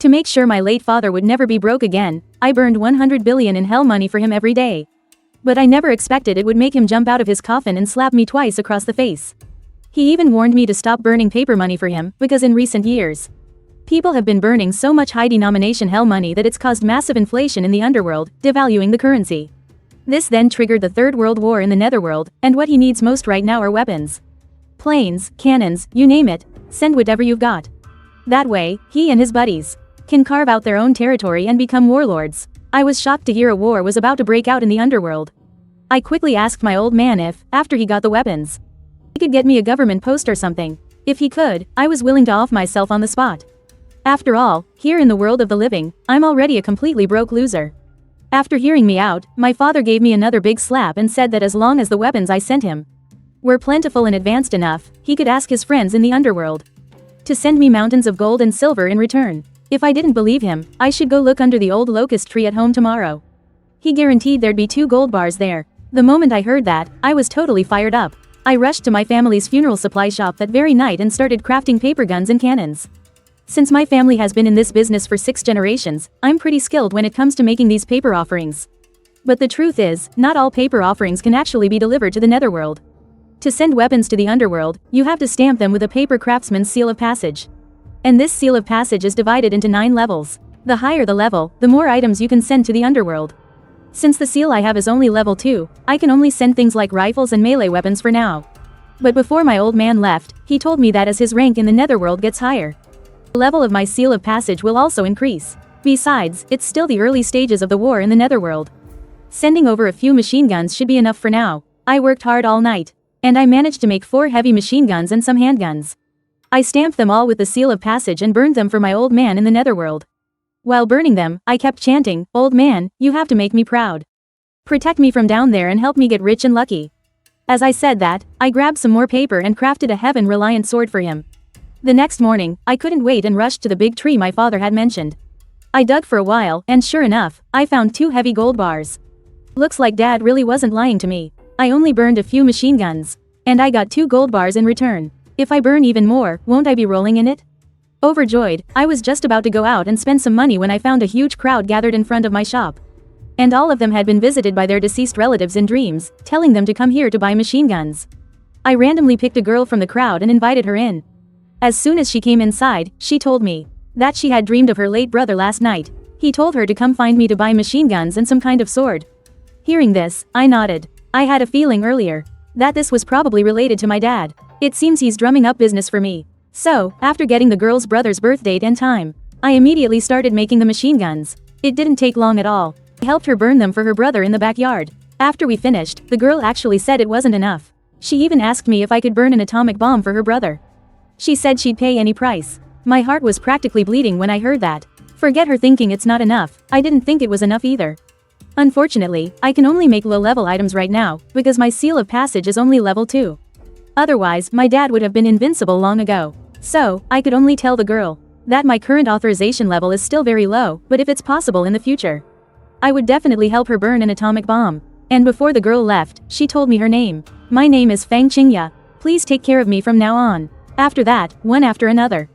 To make sure my late father would never be broke again, I burned 100 billion in hell money for him every day. But I never expected it would make him jump out of his coffin and slap me twice across the face. He even warned me to stop burning paper money for him, because in recent years, people have been burning so much high-denomination hell money that it's caused massive inflation in the underworld, devaluing the currency. This then triggered the Third World War in the Netherworld, and what he needs most right now are weapons. Planes, cannons, you name it, send whatever you've got. That way, he and his buddies can carve out their own territory and become warlords. I was shocked to hear a war was about to break out in the underworld. I quickly asked my old man if, after he got the weapons, he could get me a government post or something. If he could, I was willing to off myself on the spot. After all, here in the world of the living, I'm already a completely broke loser. After hearing me out, my father gave me another big slap and said that as long as the weapons I sent him were plentiful and advanced enough, he could ask his friends in the underworld to send me mountains of gold and silver in return. If I didn't believe him, I should go look under the old locust tree at home tomorrow. He guaranteed there'd be 2 gold bars there. The moment I heard that, I was totally fired up. I rushed to my family's funeral supply shop that very night and started crafting paper guns and cannons. Since my family has been in this business for 6 generations, I'm pretty skilled when it comes to making these paper offerings. But the truth is, not all paper offerings can actually be delivered to the netherworld. To send weapons to the underworld, you have to stamp them with a paper craftsman's seal of passage. And this seal of passage is divided into 9 levels. The higher the level, the more items you can send to the underworld. Since the seal I have is only level 2, I can only send things like rifles and melee weapons for now. But before my old man left, he told me that as his rank in the netherworld gets higher, the level of my seal of passage will also increase. Besides, it's still the early stages of the war in the netherworld. Sending over a few machine guns should be enough for now. I worked hard all night, and I managed to make 4 heavy machine guns and some handguns. I stamped them all with the seal of passage and burned them for my old man in the netherworld. While burning them, I kept chanting, "Old man, you have to make me proud. Protect me from down there and help me get rich and lucky." As I said that, I grabbed some more paper and crafted a heaven-reliant sword for him. The next morning, I couldn't wait and rushed to the big tree my father had mentioned. I dug for a while, and sure enough, I found 2 heavy gold bars. Looks like Dad really wasn't lying to me. I only burned a few machine guns, and I got 2 gold bars in return. If I burn even more, won't I be rolling in it? Overjoyed, I was just about to go out and spend some money when I found a huge crowd gathered in front of my shop. And all of them had been visited by their deceased relatives in dreams, telling them to come here to buy machine guns. I randomly picked a girl from the crowd and invited her in. As soon as she came inside, she told me that she had dreamed of her late brother last night. He told her to come find me to buy machine guns and some kind of sword. Hearing this, I nodded. I had a feeling earlier that this was probably related to my dad. It seems he's drumming up business for me. So, after getting the girl's brother's birth date and time, I immediately started making the machine guns. It didn't take long at all. I helped her burn them for her brother in the backyard. After we finished, the girl actually said it wasn't enough. She even asked me if I could burn an atomic bomb for her brother. She said she'd pay any price. My heart was practically bleeding when I heard that. Forget her thinking it's not enough, I didn't think it was enough either. Unfortunately, I can only make low-level items right now, because my seal of passage is only level 2. Otherwise, my dad would have been invincible long ago. So, I could only tell the girl that my current authorization level is still very low, but if it's possible in the future, I would definitely help her burn an atomic bomb. And before the girl left, she told me her name. My name is Fang Chinga. Please take care of me from now on. After that, one after another,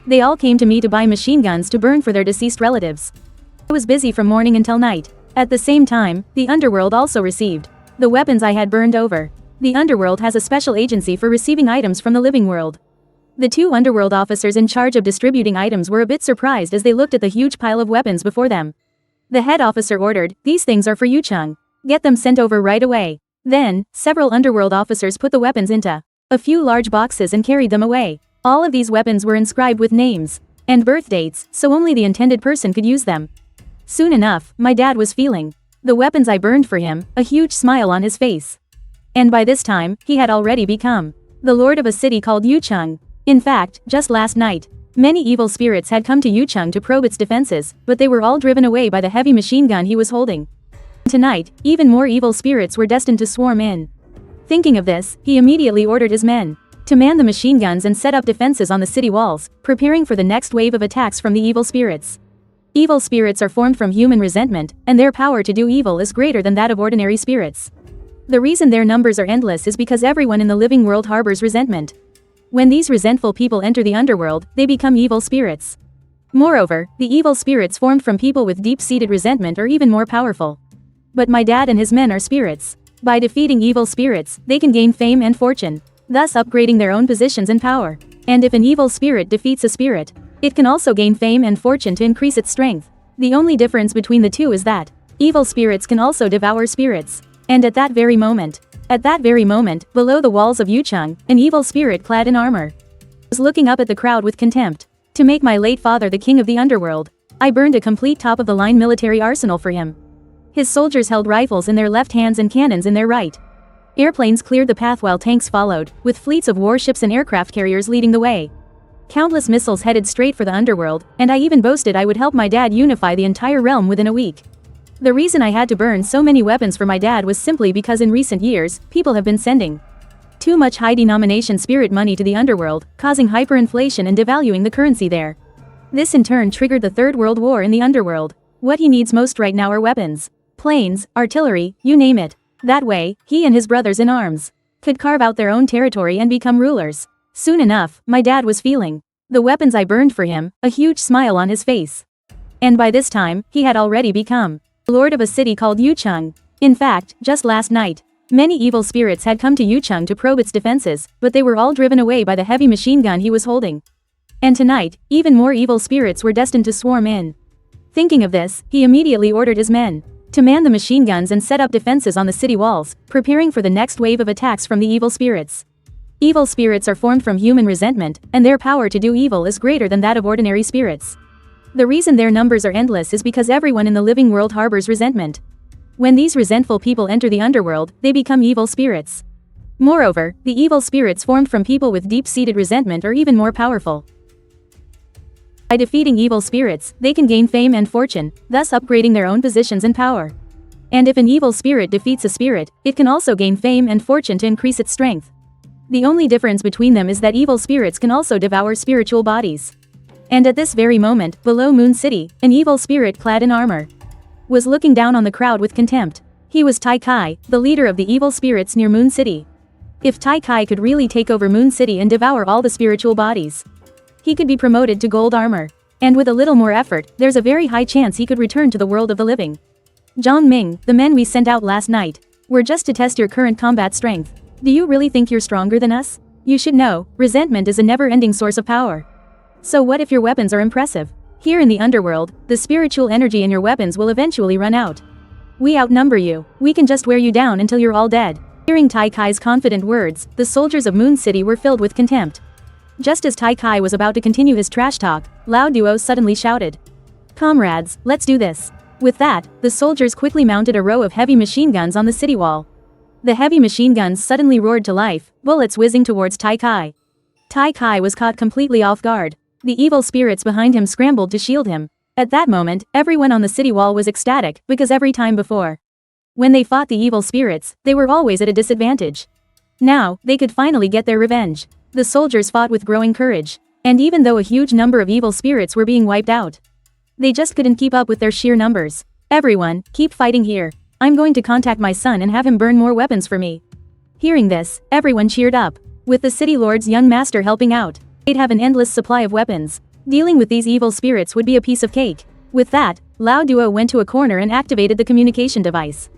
they all came to me to buy machine guns to burn for their deceased relatives. I was busy from morning until night. At the same time, the underworld also received the weapons I had burned over. The underworld has a special agency for receiving items from the living world. The 2 underworld officers in charge of distributing items were a bit surprised as they looked at the huge pile of weapons before them. The head officer ordered, "These things are for you, Chung. Get them sent over right away." Then, several underworld officers put the weapons into a few large boxes and carried them away. All of these weapons were inscribed with names and birth dates, so only the intended person could use them. Soon enough, my dad was feeling the weapons I burned for him, a huge smile on his face. And by this time, he had already become the lord of a city called Yucheng. In fact, just last night, many evil spirits had come to Yucheng to probe its defenses, but they were all driven away by the heavy machine gun he was holding. Tonight, even more evil spirits were destined to swarm in. Thinking of this, he immediately ordered his men to man the machine guns and set up defenses on the city walls, preparing for the next wave of attacks from the evil spirits. Evil spirits are formed from human resentment, and their power to do evil is greater than that of ordinary spirits. The reason their numbers are endless is because everyone in the living world harbors resentment. When these resentful people enter the underworld, they become evil spirits. Moreover, the evil spirits formed from people with deep-seated resentment are even more powerful. But my dad and his men are spirits. By defeating evil spirits, they can gain fame and fortune, thus upgrading their own positions and power. And if an evil spirit defeats a spirit, it can also gain fame and fortune to increase its strength. The only difference between the two is that evil spirits can also devour spirits. And at that very moment, below the walls of Yucheng, an evil spirit clad in armor was looking up at the crowd with contempt. To make my late father the king of the underworld, I burned a complete top-of-the-line military arsenal for him. His soldiers held rifles in their left hands and cannons in their right. Airplanes cleared the path while tanks followed, with fleets of warships and aircraft carriers leading the way. Countless missiles headed straight for the underworld, and I even boasted I would help my dad unify the entire realm within a week. The reason I had to burn so many weapons for my dad was simply because in recent years, people have been sending too much high-denomination spirit money to the underworld, causing hyperinflation and devaluing the currency there. This in turn triggered the Third World War in the underworld. What he needs most right now are weapons. Planes, artillery, you name it. That way, he and his brothers in arms could carve out their own territory and become rulers. Soon enough, my dad was feeling the weapons I burned for him, a huge smile on his face. And by this time, he had already become the lord of a city called Yucheng. In fact, just last night, many evil spirits had come to Yucheng to probe its defenses, but they were all driven away by the heavy machine gun he was holding. And tonight, even more evil spirits were destined to swarm in. Thinking of this, he immediately ordered his men to man the machine guns and set up defenses on the city walls, preparing for the next wave of attacks from the evil spirits. Evil spirits are formed from human resentment, and their power to do evil is greater than that of ordinary spirits. The reason their numbers are endless is because everyone in the living world harbors resentment. When these resentful people enter the underworld, they become evil spirits. Moreover, the evil spirits formed from people with deep-seated resentment are even more powerful. By defeating evil spirits, they can gain fame and fortune, thus upgrading their own positions and power. And if an evil spirit defeats a spirit, it can also gain fame and fortune to increase its strength. The only difference between them is that evil spirits can also devour spiritual bodies. And at this very moment, below Moon City, an evil spirit clad in armor was looking down on the crowd with contempt. He was Tai Kai, the leader of the evil spirits near Moon City. If Tai Kai could really take over Moon City and devour all the spiritual bodies, he could be promoted to gold armor. And with a little more effort, there's a very high chance he could return to the world of the living. Zhang Ming, the men we sent out last night were just to test your current combat strength. Do you really think you're stronger than us? You should know, resentment is a never-ending source of power. So what if your weapons are impressive? Here in the underworld, the spiritual energy in your weapons will eventually run out. We outnumber you. We can just wear you down until you're all dead. Hearing Tai Kai's confident words, the soldiers of Moon City were filled with contempt. Just as Tai Kai was about to continue his trash talk, Lao Duo suddenly shouted, "Comrades, let's do this." With that, the soldiers quickly mounted a row of heavy machine guns on the city wall. The heavy machine guns suddenly roared to life, bullets whizzing towards Tai Kai. Tai Kai was caught completely off guard. The evil spirits behind him scrambled to shield him. At that moment, everyone on the city wall was ecstatic, because every time before, when they fought the evil spirits, they were always at a disadvantage. Now, they could finally get their revenge. The soldiers fought with growing courage. And even though a huge number of evil spirits were being wiped out, they just couldn't keep up with their sheer numbers. Everyone, keep fighting here. I'm going to contact my son and have him burn more weapons for me. Hearing this, everyone cheered up. With the city lord's young master helping out, they'd have an endless supply of weapons. Dealing with these evil spirits would be a piece of cake. With that, Lao Duo went to a corner and activated the communication device.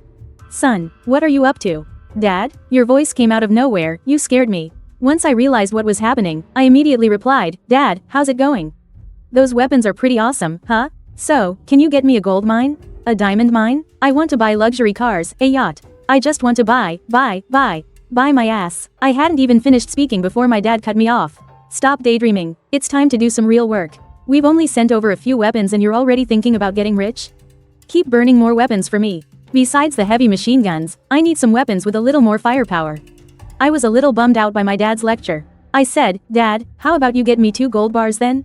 "Son, what are you up to?" "Dad?" Your voice came out of nowhere, you scared me. Once I realized what was happening, I immediately replied, "Dad, how's it going?" "Those weapons are pretty awesome, huh? So, can you get me a gold mine? A diamond mine? I want to buy luxury cars, a yacht. I just want to buy my ass." I hadn't even finished speaking before my dad cut me off. "Stop daydreaming. It's time to do some real work. We've only sent over a few weapons and you're already thinking about getting rich? Keep burning more weapons for me. Besides the heavy machine guns, I need some weapons with a little more firepower." I was a little bummed out by my dad's lecture. I said, "Dad, how about you get me 2 gold bars then?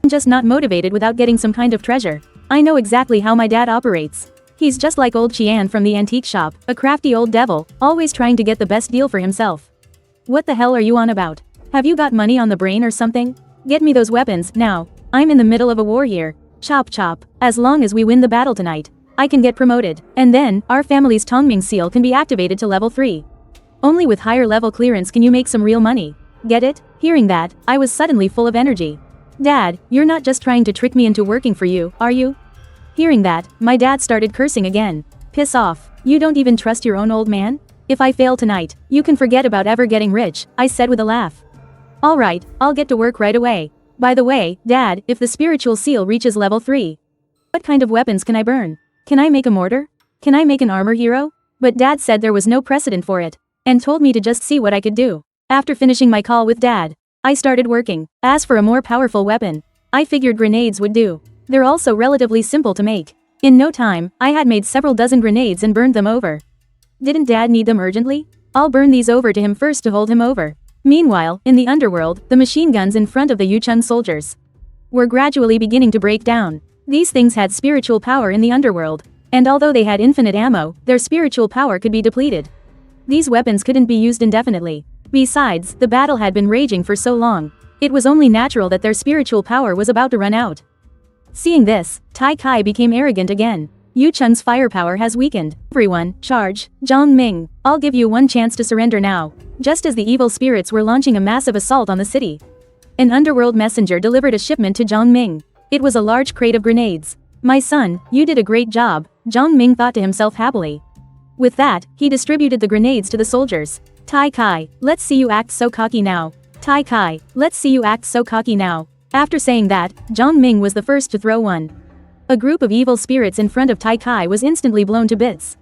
I'm just not motivated without getting some kind of treasure." I know exactly how my dad operates. He's just like old Qian from the antique shop, a crafty old devil, always trying to get the best deal for himself. "What the hell are you on about? Have you got money on the brain or something? Get me those weapons, now. I'm in the middle of a war here. Chop chop. As long as we win the battle tonight, I can get promoted. And then, our family's Tongming seal can be activated to level 3. Only with higher level clearance can you make some real money. Get it?" Hearing that, I was suddenly full of energy. Dad, you're not just trying to trick me into working for you, are you? Hearing that, my dad started cursing again. Piss off. You don't even trust your own old man? If I fail tonight, you can forget about ever getting rich, I said with a laugh. Alright, I'll get to work right away. By the way, Dad, if the spiritual seal reaches level 3, what kind of weapons can I burn? Can I make a mortar? Can I make an armor hero? But Dad said there was no precedent for it, and told me to just see what I could do. After finishing my call with Dad, I started working. As for a more powerful weapon, I figured grenades would do. They're also relatively simple to make. In no time, I had made several dozen grenades and burned them over. Didn't Dad need them urgently? I'll burn these over to him first to hold him over. Meanwhile, in the underworld, the machine guns in front of the Yucheng soldiers were gradually beginning to break down. These things had spiritual power in the underworld, and although they had infinite ammo, their spiritual power could be depleted. These weapons couldn't be used indefinitely. Besides, the battle had been raging for so long, it was only natural that their spiritual power was about to run out. Seeing this, Tai Kai became arrogant again. Yucheng's firepower has weakened. Everyone, charge. Zhang Ming, I'll give you one chance to surrender now. Just as the evil spirits were launching a massive assault on the city, an underworld messenger delivered a shipment to Zhang Ming. It was a large crate of grenades. My son, you did a great job, Zhang Ming thought to himself happily. With that, he distributed the grenades to the soldiers. Tai Kai, let's see you act so cocky now. Tai Kai, let's see you act so cocky now. After saying that, Zhang Ming was the first to throw one. A group of evil spirits in front of Tai Kai was instantly blown to bits.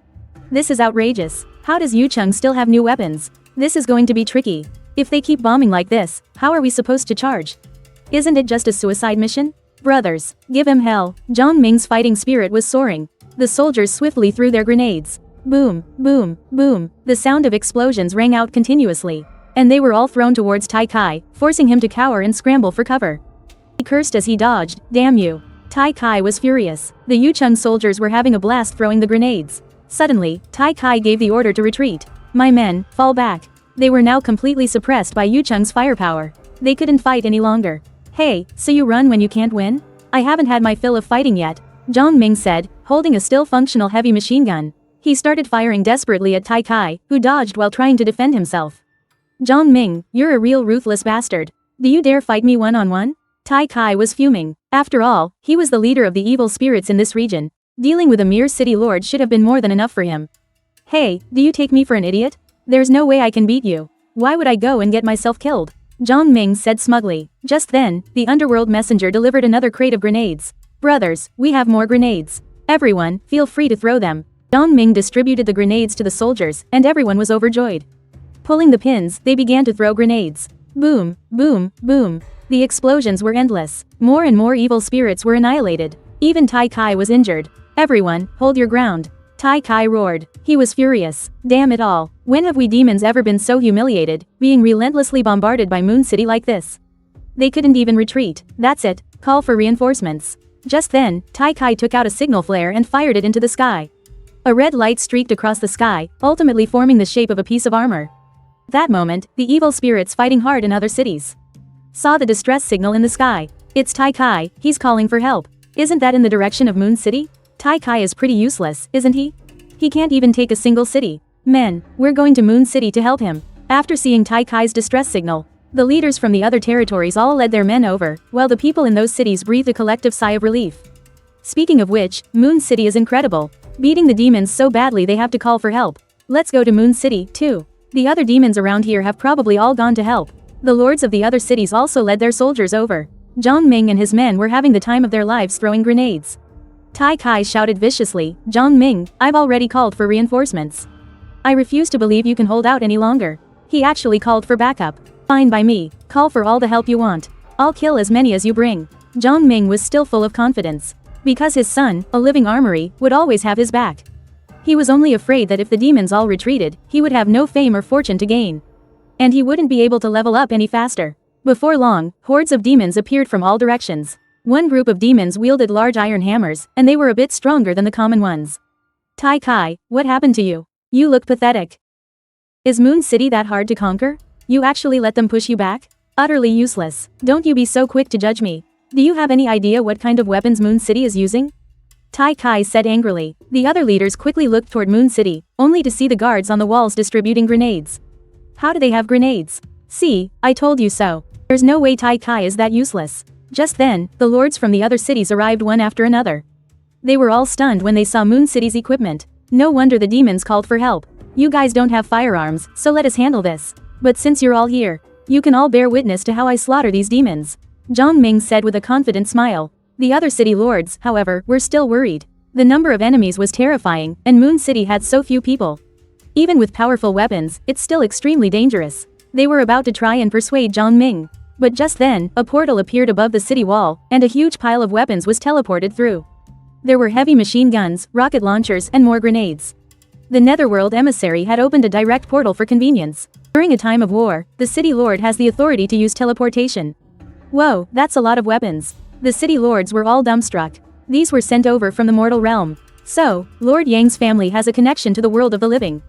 This is outrageous. How does Yucheng still have new weapons? This is going to be tricky. If they keep bombing like this, how are we supposed to charge? Isn't it just a suicide mission? Brothers, give him hell. Zhang Ming's fighting spirit was soaring. The soldiers swiftly threw their grenades. Boom, boom, boom. The sound of explosions rang out continuously, and they were all thrown towards Tai Kai, forcing him to cower and scramble for cover. He cursed as he dodged. Damn you. Tai Kai was furious. The Yucheng soldiers were having a blast throwing the grenades. Suddenly, Tai Kai gave the order to retreat. My men, fall back. They were now completely suppressed by Yucheng's firepower. They couldn't fight any longer. Hey, so you run when you can't win? I haven't had my fill of fighting yet, Zhang Ming said, holding a still functional heavy machine gun. He started firing desperately at Tai Kai, who dodged while trying to defend himself. Zhang Ming, you're a real ruthless bastard. Do you dare fight me one-on-one? Tai Kai was fuming. After all, he was the leader of the evil spirits in this region. Dealing with a mere city lord should have been more than enough for him. Hey, do you take me for an idiot? There's no way I can beat you. Why would I go and get myself killed? Zhang Ming said smugly. Just then, the underworld messenger delivered another crate of grenades. Brothers, we have more grenades. Everyone, feel free to throw them. Zhang Ming distributed the grenades to the soldiers, and everyone was overjoyed. Pulling the pins, they began to throw grenades. Boom, boom, boom. The explosions were endless. More and more evil spirits were annihilated. Even Tai Kai was injured. Everyone, hold your ground. Tai Kai roared. He was furious. Damn it all. When have we demons ever been so humiliated, being relentlessly bombarded by Moon City like this? They couldn't even retreat. That's it. Call for reinforcements. Just then, Tai Kai took out a signal flare and fired it into the sky. A red light streaked across the sky, ultimately forming the shape of a piece of armor. That moment, the evil spirits fighting hard in other cities saw the distress signal in the sky. It's Tai Kai, he's calling for help. Isn't that in the direction of Moon City? Tai Kai is pretty useless, isn't he? He can't even take a single city. Men, we're going to Moon City to help him. After seeing Tai Kai's distress signal, the leaders from the other territories all led their men over, while the people in those cities breathed a collective sigh of relief. Speaking of which, Moon City is incredible. Beating the demons so badly they have to call for help. Let's go to Moon City, too. The other demons around here have probably all gone to help. The lords of the other cities also led their soldiers over. Zhang Ming and his men were having the time of their lives throwing grenades. Tai Kai shouted viciously, Zhang Ming, I've already called for reinforcements. I refuse to believe you can hold out any longer. He actually called for backup. Fine by me, call for all the help you want. I'll kill as many as you bring. Zhang Ming was still full of confidence. Because his son, a living armory, would always have his back. He was only afraid that if the demons all retreated, he would have no fame or fortune to gain. And he wouldn't be able to level up any faster. Before long, hordes of demons appeared from all directions. One group of demons wielded large iron hammers, and they were a bit stronger than the common ones. Tai Kai, what happened to you? You look pathetic. Is Moon City that hard to conquer? You actually let them push you back? Utterly useless. Don't you be so quick to judge me. Do you have any idea what kind of weapons Moon City is using? Tai Kai said angrily. The other leaders quickly looked toward Moon City, only to see the guards on the walls distributing grenades. How do they have grenades? See, I told you so. There's no way Tai Kai is that useless. Just then, the lords from the other cities arrived one after another. They were all stunned when they saw Moon City's equipment. No wonder the demons called for help. You guys don't have firearms, so let us handle this. But since you're all here, you can all bear witness to how I slaughter these demons. Zhang Ming said with a confident smile. The other city lords, however, were still worried. The number of enemies was terrifying, and Moon City had so few people. Even with powerful weapons, it's still extremely dangerous. They were about to try and persuade Zhang Ming. But just then, a portal appeared above the city wall, and a huge pile of weapons was teleported through. There were heavy machine guns, rocket launchers, and more grenades. The Netherworld emissary had opened a direct portal for convenience. During a time of war, the city lord has the authority to use teleportation. Whoa, that's a lot of weapons. The city lords were all dumbstruck. These were sent over from the mortal realm. So, Lord Yang's family has a connection to the world of the living.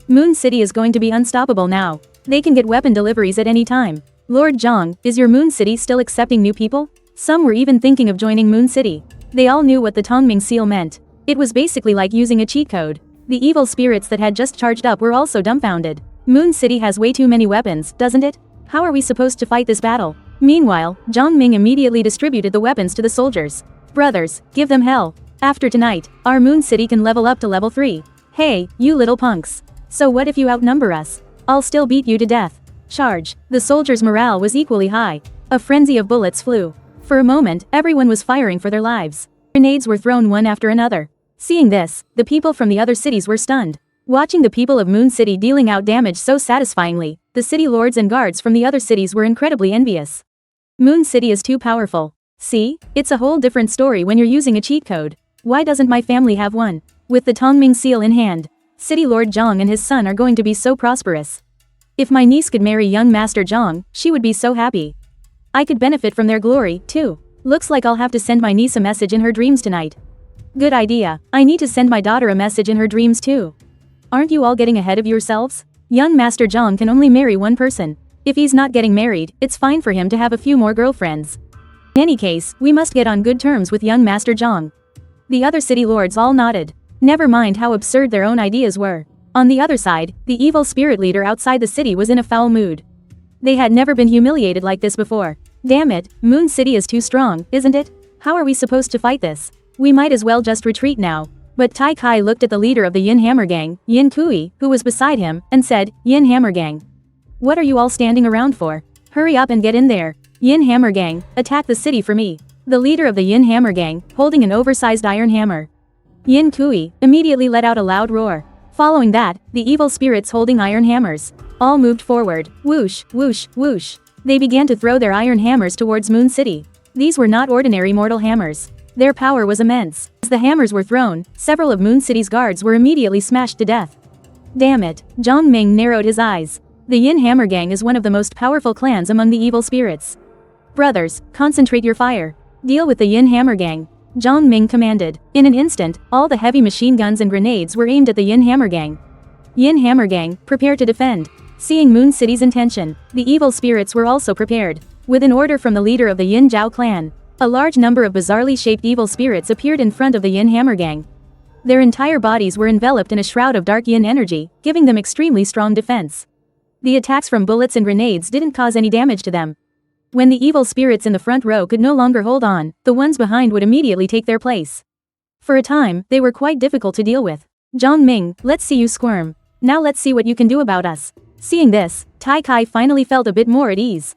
Moon City is going to be unstoppable now. They can get weapon deliveries at any time. Lord Zhang, is your Moon City still accepting new people? Some were even thinking of joining Moon City. They all knew what the Tongming seal meant. It was basically like using a cheat code. The evil spirits that had just charged up were also dumbfounded. Moon City has way too many weapons, doesn't it? How are we supposed to fight this battle? Meanwhile, Zhang Ming immediately distributed the weapons to the soldiers. Brothers, give them hell. After tonight, our Moon City can level up to level 3. Hey, you little punks. So what if you outnumber us? I'll still beat you to death. Charge. The soldiers' morale was equally high. A frenzy of bullets flew. For a moment, everyone was firing for their lives. Grenades were thrown one after another. Seeing this, the people from the other cities were stunned. Watching the people of Moon City dealing out damage so satisfyingly, the city lords and guards from the other cities were incredibly envious. Moon City is too powerful. See? It's a whole different story when you're using a cheat code. Why doesn't my family have one? With the Tongming seal in hand, City Lord Zhang and his son are going to be so prosperous. If my niece could marry young Master Zhang, she would be so happy. I could benefit from their glory, too. Looks like I'll have to send my niece a message in her dreams tonight. Good idea. I need to send my daughter a message in her dreams too. Aren't you all getting ahead of yourselves? Young Master Zhang can only marry one person. If he's not getting married, it's fine for him to have a few more girlfriends. In any case, we must get on good terms with young Master Zhang. The other city lords all nodded. Never mind how absurd their own ideas were. On the other side, the evil spirit leader outside the city was in a foul mood. They had never been humiliated like this before. Damn it, Moon City is too strong, isn't it? How are we supposed to fight this? We might as well just retreat now. But Tai Kai looked at the leader of the Yin Hammer Gang, Yin Kui, who was beside him, and said, Yin Hammer Gang. What are you all standing around for? Hurry up and get in there. Yin Hammer Gang, attack the city for me. The leader of the Yin Hammer Gang, holding an oversized iron hammer. Yin Kui immediately let out a loud roar. Following that, the evil spirits holding iron hammers all moved forward. Whoosh, whoosh, whoosh. They began to throw their iron hammers towards Moon City. These were not ordinary mortal hammers. Their power was immense. As the hammers were thrown, several of Moon City's guards were immediately smashed to death. Damn it, Zhang Ming narrowed his eyes. The Yin Hammer Gang is one of the most powerful clans among the evil spirits. Brothers, concentrate your fire. Deal with the Yin Hammer Gang. Zhang Ming commanded. In an instant, all the heavy machine guns and grenades were aimed at the Yin Hammer Gang. Yin Hammer Gang, prepare to defend. Seeing Moon City's intention, the evil spirits were also prepared. With an order from the leader of the Yin Zhao clan, a large number of bizarrely shaped evil spirits appeared in front of the Yin Hammer Gang. Their entire bodies were enveloped in a shroud of dark yin energy, giving them extremely strong defense. The attacks from bullets and grenades didn't cause any damage to them. When the evil spirits in the front row could no longer hold on, the ones behind would immediately take their place. For a time, they were quite difficult to deal with. Zhang Ming, let's see you squirm. Now let's see what you can do about us. Seeing this, Tai Kai finally felt a bit more at ease.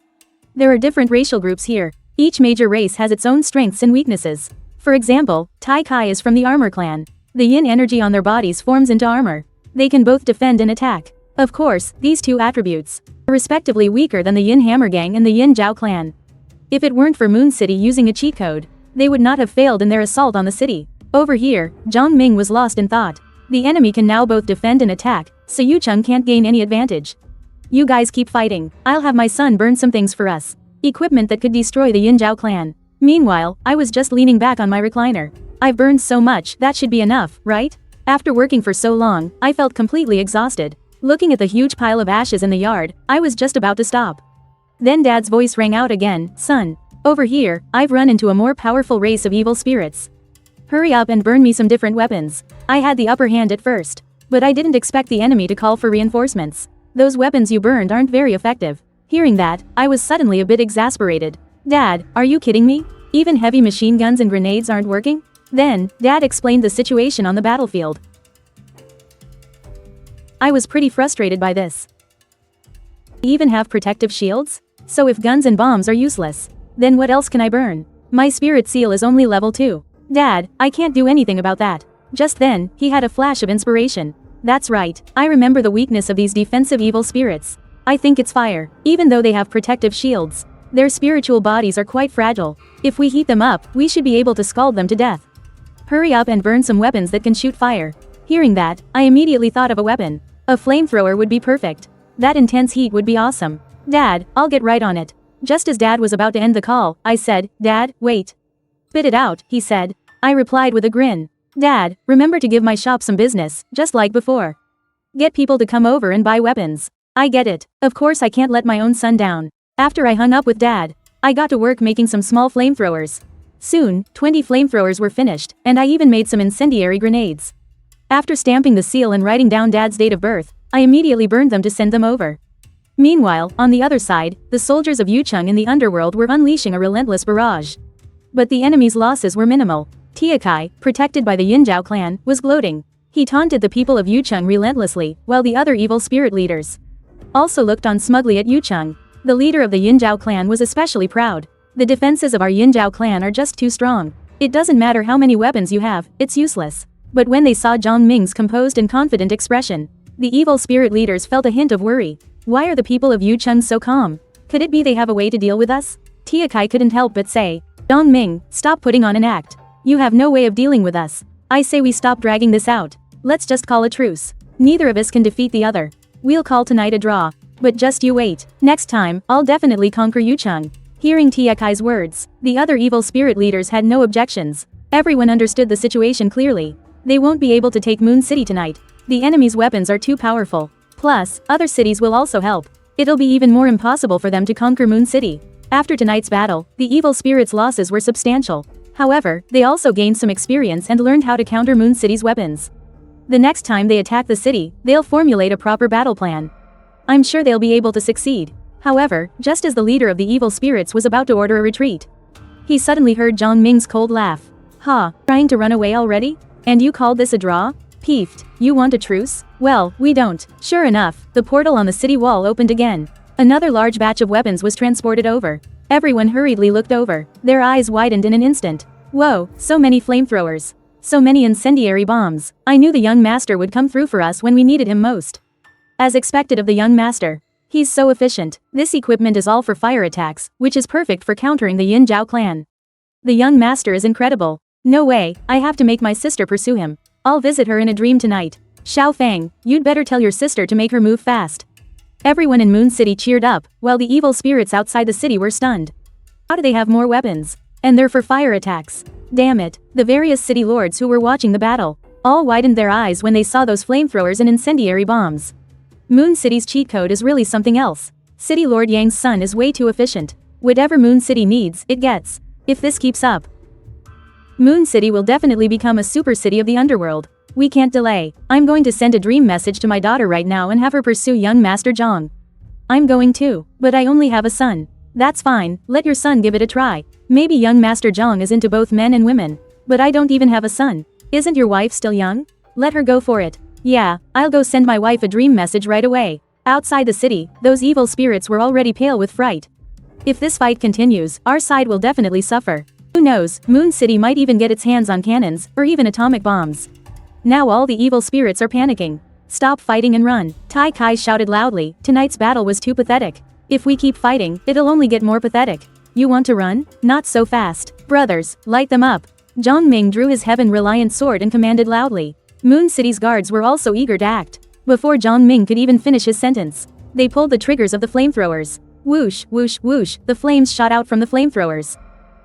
There are different racial groups here. Each major race has its own strengths and weaknesses. For example, Tai Kai is from the Armor clan. The yin energy on their bodies forms into armor. They can both defend and attack. Of course, these two attributes are respectively weaker than the Yin Hammer Gang and the Yin Zhao clan. If it weren't for Moon City using a cheat code, they would not have failed in their assault on the city. Over here, Zhang Ming was lost in thought. The enemy can now both defend and attack, so Yucheng can't gain any advantage. You guys keep fighting. I'll have my son burn some things for us. Equipment that could destroy the Yin Zhao clan. Meanwhile, I was just leaning back on my recliner. I've burned so much, that should be enough, right? After working for so long, I felt completely exhausted. Looking at the huge pile of ashes in the yard, I was just about to stop. Then Dad's voice rang out again, son. Over here, I've run into a more powerful race of evil spirits. Hurry up and burn me some different weapons. I had the upper hand at first, but I didn't expect the enemy to call for reinforcements. Those weapons you burned aren't very effective. Hearing that, I was suddenly a bit exasperated. Dad, are you kidding me? Even heavy machine guns and grenades aren't working? Then, Dad explained the situation on the battlefield. I was pretty frustrated by this. They even have protective shields? So if guns and bombs are useless, then what else can I burn? My spirit seal is only level 2. Dad, I can't do anything about that. Just then, he had a flash of inspiration. That's right, I remember the weakness of these defensive evil spirits. I think it's fire. Even though they have protective shields, their spiritual bodies are quite fragile. If we heat them up, we should be able to scald them to death. Hurry up and burn some weapons that can shoot fire. Hearing that, I immediately thought of a weapon. A flamethrower would be perfect. That intense heat would be awesome. Dad, I'll get right on it. Just as Dad was about to end the call, I said, Dad, wait. Spit it out, he said. I replied with a grin. Dad, remember to give my shop some business, just like before. Get people to come over and buy weapons. I get it. Of course I can't let my own son down. After I hung up with Dad, I got to work making some small flamethrowers. Soon, 20 flamethrowers were finished, and I even made some incendiary grenades. After stamping the seal and writing down Dad's date of birth, I immediately burned them to send them over. Meanwhile, on the other side, the soldiers of Yucheng in the Underworld were unleashing a relentless barrage. But the enemy's losses were minimal. Tiakai, protected by the Yinzhao clan, was gloating. He taunted the people of Yucheng relentlessly, while the other evil spirit leaders also looked on smugly at Yucheng. The leader of the Yinzhao clan was especially proud. The defenses of our Yinzhao clan are just too strong. It doesn't matter how many weapons you have, it's useless. But when they saw Zhang Ming's composed and confident expression, the evil spirit leaders felt a hint of worry. Why are the people of Yucheng so calm? Could it be they have a way to deal with us? Tiakai couldn't help but say, Zhang Ming, stop putting on an act. You have no way of dealing with us. I say we stop dragging this out. Let's just call a truce. Neither of us can defeat the other. We'll call tonight a draw. But just you wait. Next time, I'll definitely conquer Yucheng. Hearing Tiakai's words, the other evil spirit leaders had no objections. Everyone understood the situation clearly. They won't be able to take Moon City tonight. The enemy's weapons are too powerful. Plus, other cities will also help. It'll be even more impossible for them to conquer Moon City. After tonight's battle, the evil spirits' losses were substantial. However, they also gained some experience and learned how to counter Moon City's weapons. The next time they attack the city, they'll formulate a proper battle plan. I'm sure they'll be able to succeed. However, just as the leader of the evil spirits was about to order a retreat, he suddenly heard Zhang Ming's cold laugh. Ha, trying to run away already? And you called this a draw? Peeved, you want a truce? Well, we don't. Sure enough, the portal on the city wall opened again. Another large batch of weapons was transported over. Everyone hurriedly looked over. Their eyes widened in an instant. Whoa, so many flamethrowers. So many incendiary bombs. I knew the young master would come through for us when we needed him most. As expected of the young master. He's so efficient. This equipment is all for fire attacks, which is perfect for countering the Yinzhao clan. The young master is incredible. No way, I have to make my sister pursue him. I'll visit her in a dream tonight. Xiao Fang, you'd better tell your sister to make her move fast. Everyone in Moon City cheered up, while the evil spirits outside the city were stunned. How do they have more weapons? And they're for fire attacks. Damn it, the various city lords who were watching the battle all widened their eyes when they saw those flamethrowers and incendiary bombs. Moon City's cheat code is really something else. City Lord Yang's son is way too efficient. Whatever Moon City needs, it gets. If this keeps up, Moon City will definitely become a super city of the underworld. We can't delay. I'm going to send a dream message to my daughter right now and have her pursue young Master Zhang. I'm going too, but I only have a son. That's fine, let your son give it a try. Maybe young Master Zhang is into both men and women. But I don't even have a son. Isn't your wife still young? Let her go for it. Yeah, I'll go send my wife a dream message right away. Outside the city, those evil spirits were already pale with fright. If this fight continues, our side will definitely suffer. Who knows, Moon City might even get its hands on cannons, or even atomic bombs. Now all the evil spirits are panicking. Stop fighting and run. Tai Kai shouted loudly, tonight's battle was too pathetic. If we keep fighting, it'll only get more pathetic. You want to run? Not so fast. Brothers, light them up. Zhang Ming drew his heaven-reliant sword and commanded loudly. Moon City's guards were also eager to act. Before Zhang Ming could even finish his sentence, they pulled the triggers of the flamethrowers. Whoosh, whoosh, whoosh, the flames shot out from the flamethrowers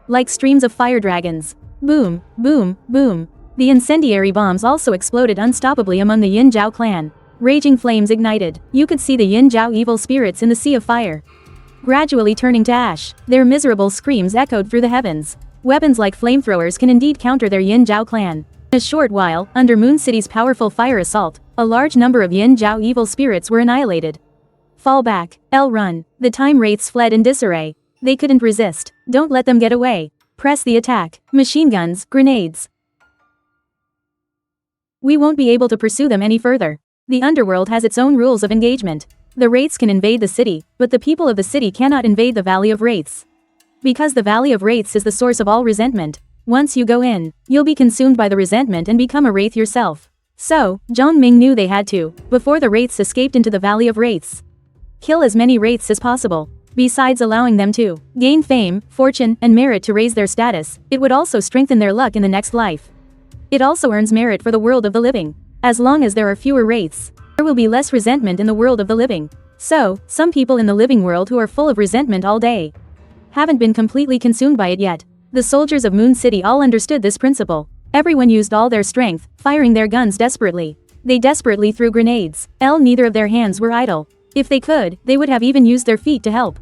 like streams of fire dragons. Boom, boom, boom. The incendiary bombs also exploded unstoppably among the Yinzhao clan. Raging flames ignited. You could see the Yinzhao evil spirits in the sea of fire, gradually turning to ash. Their miserable screams echoed through the heavens. Weapons like flamethrowers can indeed counter their Yinzhao clan. In a short while, under Moon City's powerful fire assault, a large number of Yinzhao evil spirits were annihilated. Fall back, L run. The time wraiths fled in disarray. They couldn't resist. Don't let them get away. Press the attack. Machine guns, grenades. We won't be able to pursue them any further. The underworld has its own rules of engagement. The wraiths can invade the city, but the people of the city cannot invade the Valley of Wraiths. Because the Valley of Wraiths is the source of all resentment. Once you go in, you'll be consumed by the resentment and become a wraith yourself. So, Zhang Ming knew they had to, before the wraiths escaped into the Valley of Wraiths, kill as many wraiths as possible. Besides allowing them to gain fame, fortune, and merit to raise their status, it would also strengthen their luck in the next life. It also earns merit for the world of the living. As long as there are fewer wraiths, there will be less resentment in the world of the living. So, some people in the living world who are full of resentment all day haven't been completely consumed by it yet. The soldiers of Moon City all understood this principle. Everyone used all their strength, firing their guns desperately. They desperately threw grenades. Neither of their hands were idle. If they could, they would have even used their feet to help.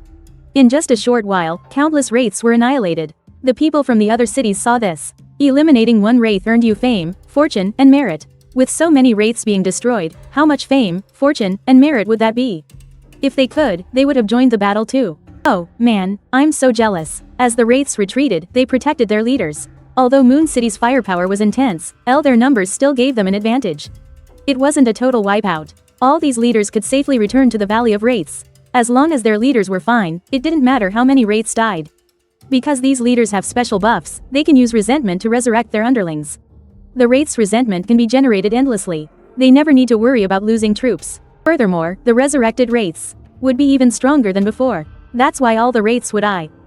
In just a short while, countless wraiths were annihilated. The people from the other cities saw this. Eliminating one wraith earned you fame, fortune, and merit. With so many wraiths being destroyed, how much fame, fortune, and merit would that be? If they could, they would have joined the battle too. Oh, man, I'm so jealous. As the wraiths retreated, they protected their leaders. Although Moon City's firepower was intense, their numbers still gave them an advantage. It wasn't a total wipeout. All these leaders could safely return to the Valley of Wraiths. As long as their leaders were fine, it didn't matter how many wraiths died. Because these leaders have special buffs, they can use resentment to resurrect their underlings. The wraiths' resentment can be generated endlessly. They never need to worry about losing troops. Furthermore, the resurrected wraiths would be even stronger than before. That's why all the wraiths would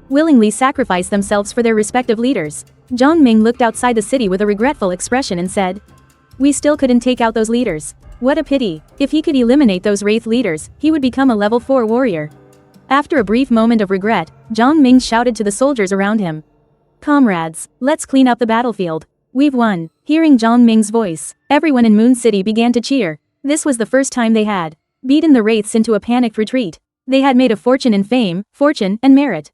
willingly sacrifice themselves for their respective leaders. Zhang Ming looked outside the city with a regretful expression and said, "We still couldn't take out those leaders. What a pity. If he could eliminate those wraith leaders, he would become a level 4 warrior." After a brief moment of regret, Zhang Ming shouted to the soldiers around him, "Comrades, let's clean up the battlefield. We've won." Hearing Zhang Ming's voice, everyone in Moon City began to cheer. This was the first time they had beaten the wraiths into a panicked retreat. They had made a fortune in fame, fortune, and merit.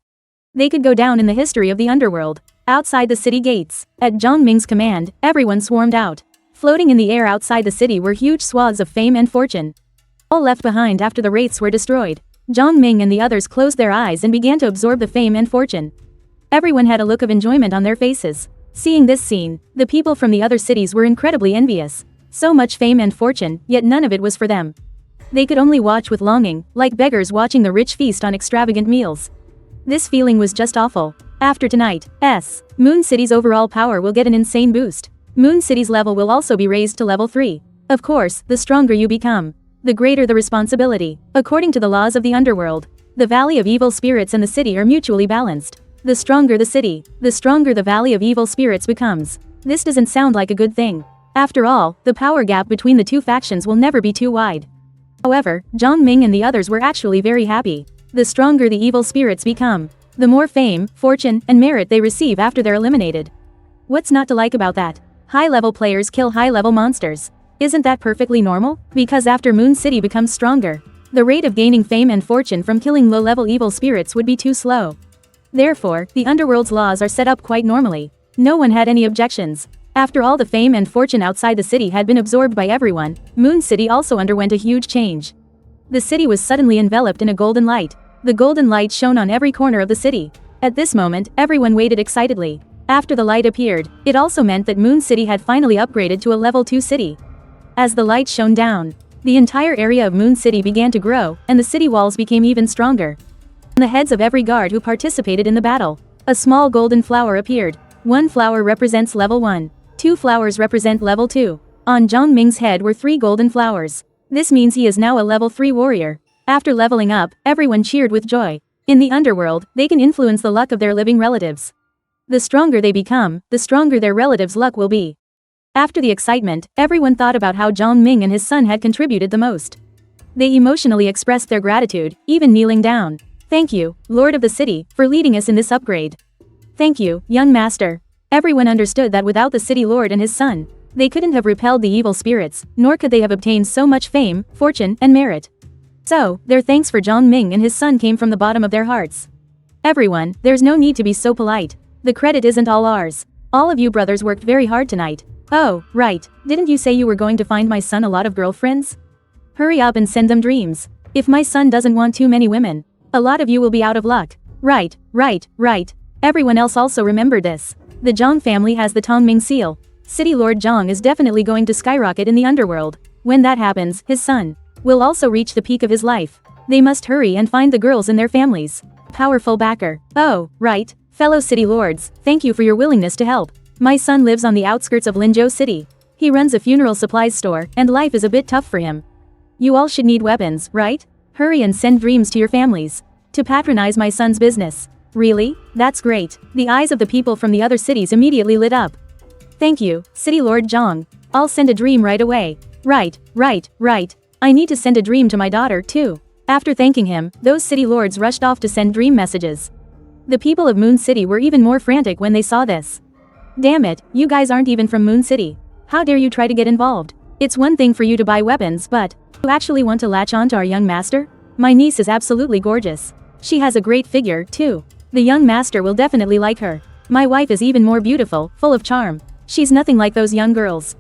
They could go down in the history of the underworld. Outside the city gates, at Zhang Ming's command, everyone swarmed out. Floating in the air outside the city were huge swaths of fame and fortune. All left behind after the wraiths were destroyed. Zhang Ming and the others closed their eyes and began to absorb the fame and fortune. Everyone had a look of enjoyment on their faces. Seeing this scene, the people from the other cities were incredibly envious. So much fame and fortune, yet none of it was for them. They could only watch with longing, like beggars watching the rich feast on extravagant meals. This feeling was just awful. After tonight, Moon City's overall power will get an insane boost. Moon City's level will also be raised to level 3. Of course, the stronger you become, the greater the responsibility. According to the laws of the underworld, the Valley of Evil Spirits and the city are mutually balanced. The stronger the city, the stronger the Valley of Evil Spirits becomes. This doesn't sound like a good thing. After all, the power gap between the two factions will never be too wide. However, Zhang Ming and the others were actually very happy. The stronger the evil spirits become, the more fame, fortune, and merit they receive after they're eliminated. What's not to like about that? High-level players kill high-level monsters. Isn't that perfectly normal? Because after Moon City becomes stronger, the rate of gaining fame and fortune from killing low-level evil spirits would be too slow. Therefore, the underworld's laws are set up quite normally. No one had any objections. After all the fame and fortune outside the city had been absorbed by everyone, Moon City also underwent a huge change. The city was suddenly enveloped in a golden light. The golden light shone on every corner of the city. At this moment, everyone waited excitedly. After the light appeared, it also meant that Moon City had finally upgraded to a level 2 city. As the light shone down, the entire area of Moon City began to grow, and the city walls became even stronger. On the heads of every guard who participated in the battle, a small golden flower appeared. One flower represents level 1. 2 flowers represent level 2. On Zhang Ming's head were 3 golden flowers. This means he is now a level 3 warrior. After leveling up, everyone cheered with joy. In the underworld, they can influence the luck of their living relatives. The stronger they become, the stronger their relatives' luck will be. After the excitement, everyone thought about how Zhang Ming and his son had contributed the most. They emotionally expressed their gratitude, even kneeling down. "Thank you, Lord of the City, for leading us in this upgrade. Thank you, young master." Everyone understood that without the city lord and his son, they couldn't have repelled the evil spirits, nor could they have obtained so much fame, fortune, and merit. So, their thanks for Zhang Ming and his son came from the bottom of their hearts. "Everyone, there's no need to be so polite. The credit isn't all ours. All of you brothers worked very hard tonight." "Oh, right, didn't you say you were going to find my son a lot of girlfriends? Hurry up and send them dreams. If my son doesn't want too many women, a lot of you will be out of luck." Right. Everyone else also remembered this. The Zhang family has the Tongming seal. City Lord Zhang is definitely going to skyrocket in the underworld. When that happens, his son will also reach the peak of his life. They must hurry and find the girls and their families. Powerful backer. Oh, right. Fellow city lords, thank you for your willingness to help. My son lives on the outskirts of Linzhou City. He runs a funeral supplies store, and life is a bit tough for him. You all should need weapons, right? Hurry and send dreams to your families. To patronize my son's business. Really? That's great. The eyes of the people from the other cities immediately lit up. Thank you, City Lord Zhang. I'll send a dream right away. Right. I need to send a dream to my daughter, too. After thanking him, those city lords rushed off to send dream messages. The people of Moon City were even more frantic when they saw this. Damn it, you guys aren't even from Moon City. How dare you try to get involved? It's one thing for you to buy weapons, but you actually want to latch on to our young master? My niece is absolutely gorgeous. She has a great figure, too. The young master will definitely like her. My wife is even more beautiful, full of charm. She's nothing like those young girls.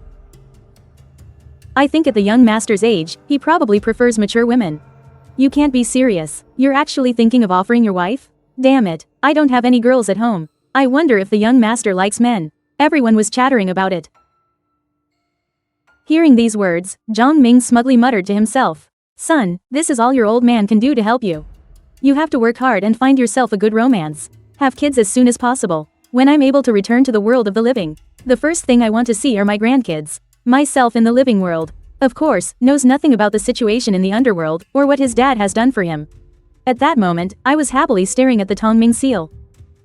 I think at the young master's age, he probably prefers mature women. You can't be serious. You're actually thinking of offering your wife? Damn it, I don't have any girls at home. I wonder if the young master likes men. Everyone was chattering about it. Hearing these words, Zhang Ming smugly muttered to himself. Son, this is all your old man can do to help you. You have to work hard and find yourself a good romance. Have kids as soon as possible. When I'm able to return to the world of the living, the first thing I want to see are my grandkids. Myself in the living world, of course, knows nothing about the situation in the underworld, or what his dad has done for him. At that moment, I was happily staring at the Tongming seal.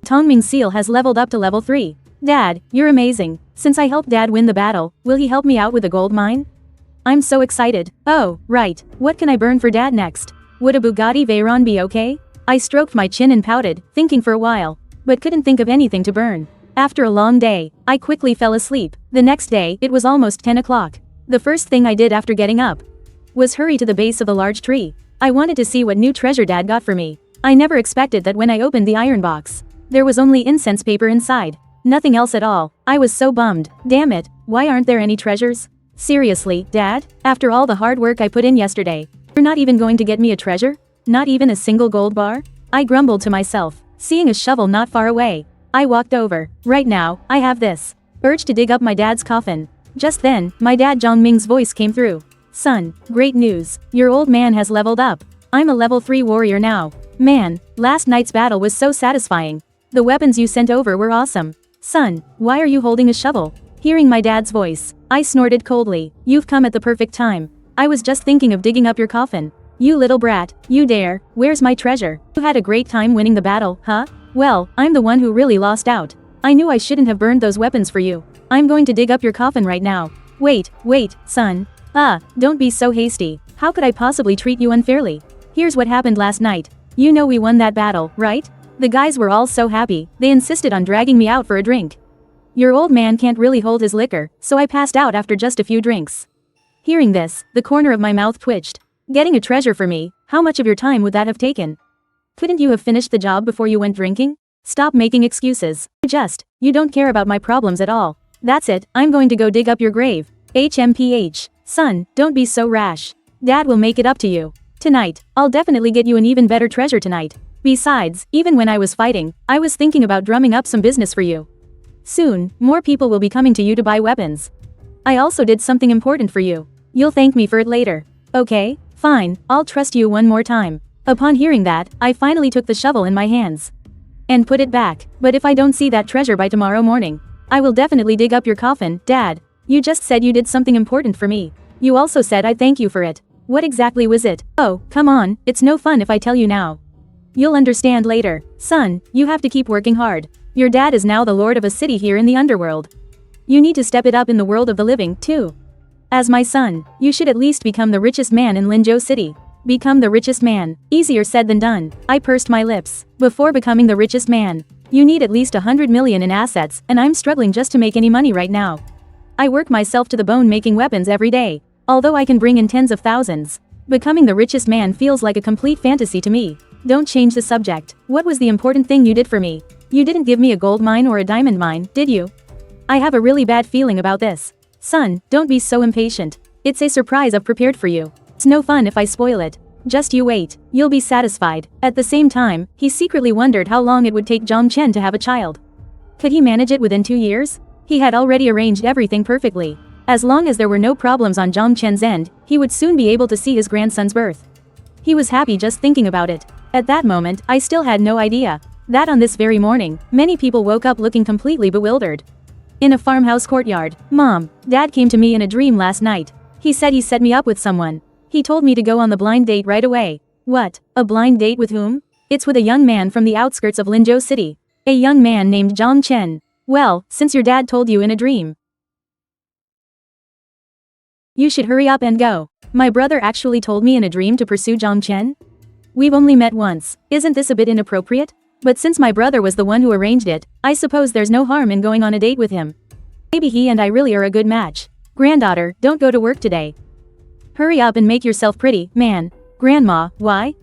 Tongming seal has leveled up to level 3. Dad, you're amazing. Since I helped Dad win the battle, will he help me out with a gold mine? I'm so excited. Oh, right. What can I burn for Dad next? Would a Bugatti Veyron be okay? I stroked my chin and pouted, thinking for a while, but couldn't think of anything to burn. After a long day, I quickly fell asleep. The next day, it was almost 10 o'clock. The first thing I did after getting up was hurry to the base of the large tree. I wanted to see what new treasure Dad got for me. I never expected that when I opened the iron box, there was only incense paper inside. Nothing else at all. I was so bummed. Damn it, why aren't there any treasures? Seriously, Dad? After all the hard work I put in yesterday, you're not even going to get me a treasure? Not even a single gold bar? I grumbled to myself, seeing a shovel not far away. I walked over. Right now, I have this urge to dig up my dad's coffin. Just then, my dad Zhang Ming's voice came through. Son, great news. Your old man has leveled up. I'm a level 3 warrior now. Man, last night's battle was so satisfying. The weapons you sent over were awesome. Son, why are you holding a shovel? Hearing my dad's voice, I snorted coldly. You've come at the perfect time. I was just thinking of digging up your coffin. You little brat, you dare. Where's my treasure? You had a great time winning the battle, huh? Well, I'm the one who really lost out. I knew I shouldn't have burned those weapons for you. I'm going to dig up your coffin right now. Wait, son. Don't be so hasty. How could I possibly treat you unfairly? Here's what happened last night. You know we won that battle, right? The guys were all so happy, they insisted on dragging me out for a drink. Your old man can't really hold his liquor, so I passed out after just a few drinks. Hearing this, the corner of my mouth twitched. Getting a treasure for me, how much of your time would that have taken? Couldn't you have finished the job before you went drinking? Stop making excuses. You don't care about my problems at all. That's it, I'm going to go dig up your grave. HMPH. Son, don't be so rash. Dad will make it up to you. Tonight, I'll definitely get you an even better treasure tonight. Besides, even when I was fighting, I was thinking about drumming up some business for you. Soon, more people will be coming to you to buy weapons. I also did something important for you. You'll thank me for it later. Okay, fine, I'll trust you one more time. Upon hearing that, I finally took the shovel in my hands and put it back. But if I don't see that treasure by tomorrow morning, I will definitely dig up your coffin. Dad, you just said you did something important for me. You also said I'd thank you for it. What exactly was it? Oh, come on, it's no fun if I tell you now. You'll understand later. Son, you have to keep working hard. Your dad is now the lord of a city here in the underworld. You need to step it up in the world of the living, too. As my son, you should at least become the richest man in Linzhou City. Become the richest man. Easier said than done. I pursed my lips. Before becoming the richest man, you need at least 100 million in assets, and I'm struggling just to make any money right now. I work myself to the bone making weapons every day. Although I can bring in tens of thousands, becoming the richest man feels like a complete fantasy to me. Don't change the subject. What was the important thing you did for me? You didn't give me a gold mine or a diamond mine, did you? I have a really bad feeling about this. Son, don't be so impatient. It's a surprise I've prepared for you. It's no fun if I spoil it. Just you wait, you'll be satisfied. At the same time, he secretly wondered how long it would take Jong Chen to have a child. Could he manage it within 2 years? He had already arranged everything perfectly. As long as there were no problems on Jong Chen's end, he would soon be able to see his grandson's birth. He was happy just thinking about it. At that moment, I still had no idea that on this very morning, many people woke up looking completely bewildered. In a farmhouse courtyard, Mom, Dad came to me in a dream last night. He said he set me up with someone. He told me to go on the blind date right away. What? A blind date with whom? It's with a young man from the outskirts of Linzhou City. A young man named Jong Chen. Well, since your dad told you in a dream, you should hurry up and go. My brother actually told me in a dream to pursue Jong Chen? We've only met once. Isn't this a bit inappropriate? But since my brother was the one who arranged it, I suppose there's no harm in going on a date with him. Maybe he and I really are a good match. Granddaughter, don't go to work today. Hurry up and make yourself pretty, man. Grandma, why?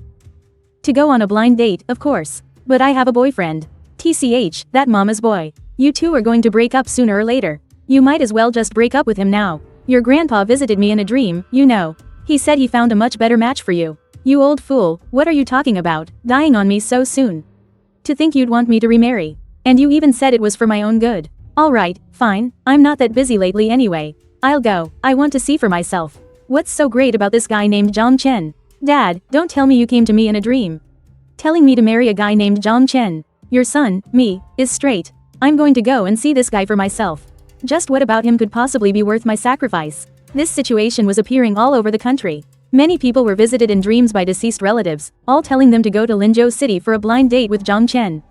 To go on a blind date, of course. But I have a boyfriend. TCH, that mama's boy. You two are going to break up sooner or later. You might as well just break up with him now. Your grandpa visited me in a dream, you know. He said he found a much better match for you. You old fool, what are you talking about, dying on me so soon? To think you'd want me to remarry. And you even said it was for my own good. Alright, fine, I'm not that busy lately anyway. I'll go, I want to see for myself. What's so great about this guy named Jong Chen? Dad, don't tell me you came to me in a dream. Telling me to marry a guy named Jong Chen. Your son, me, is straight. I'm going to go and see this guy for myself. Just what about him could possibly be worth my sacrifice? This situation was appearing all over the country. Many people were visited in dreams by deceased relatives, all telling them to go to Linzhou City for a blind date with Jong Chen.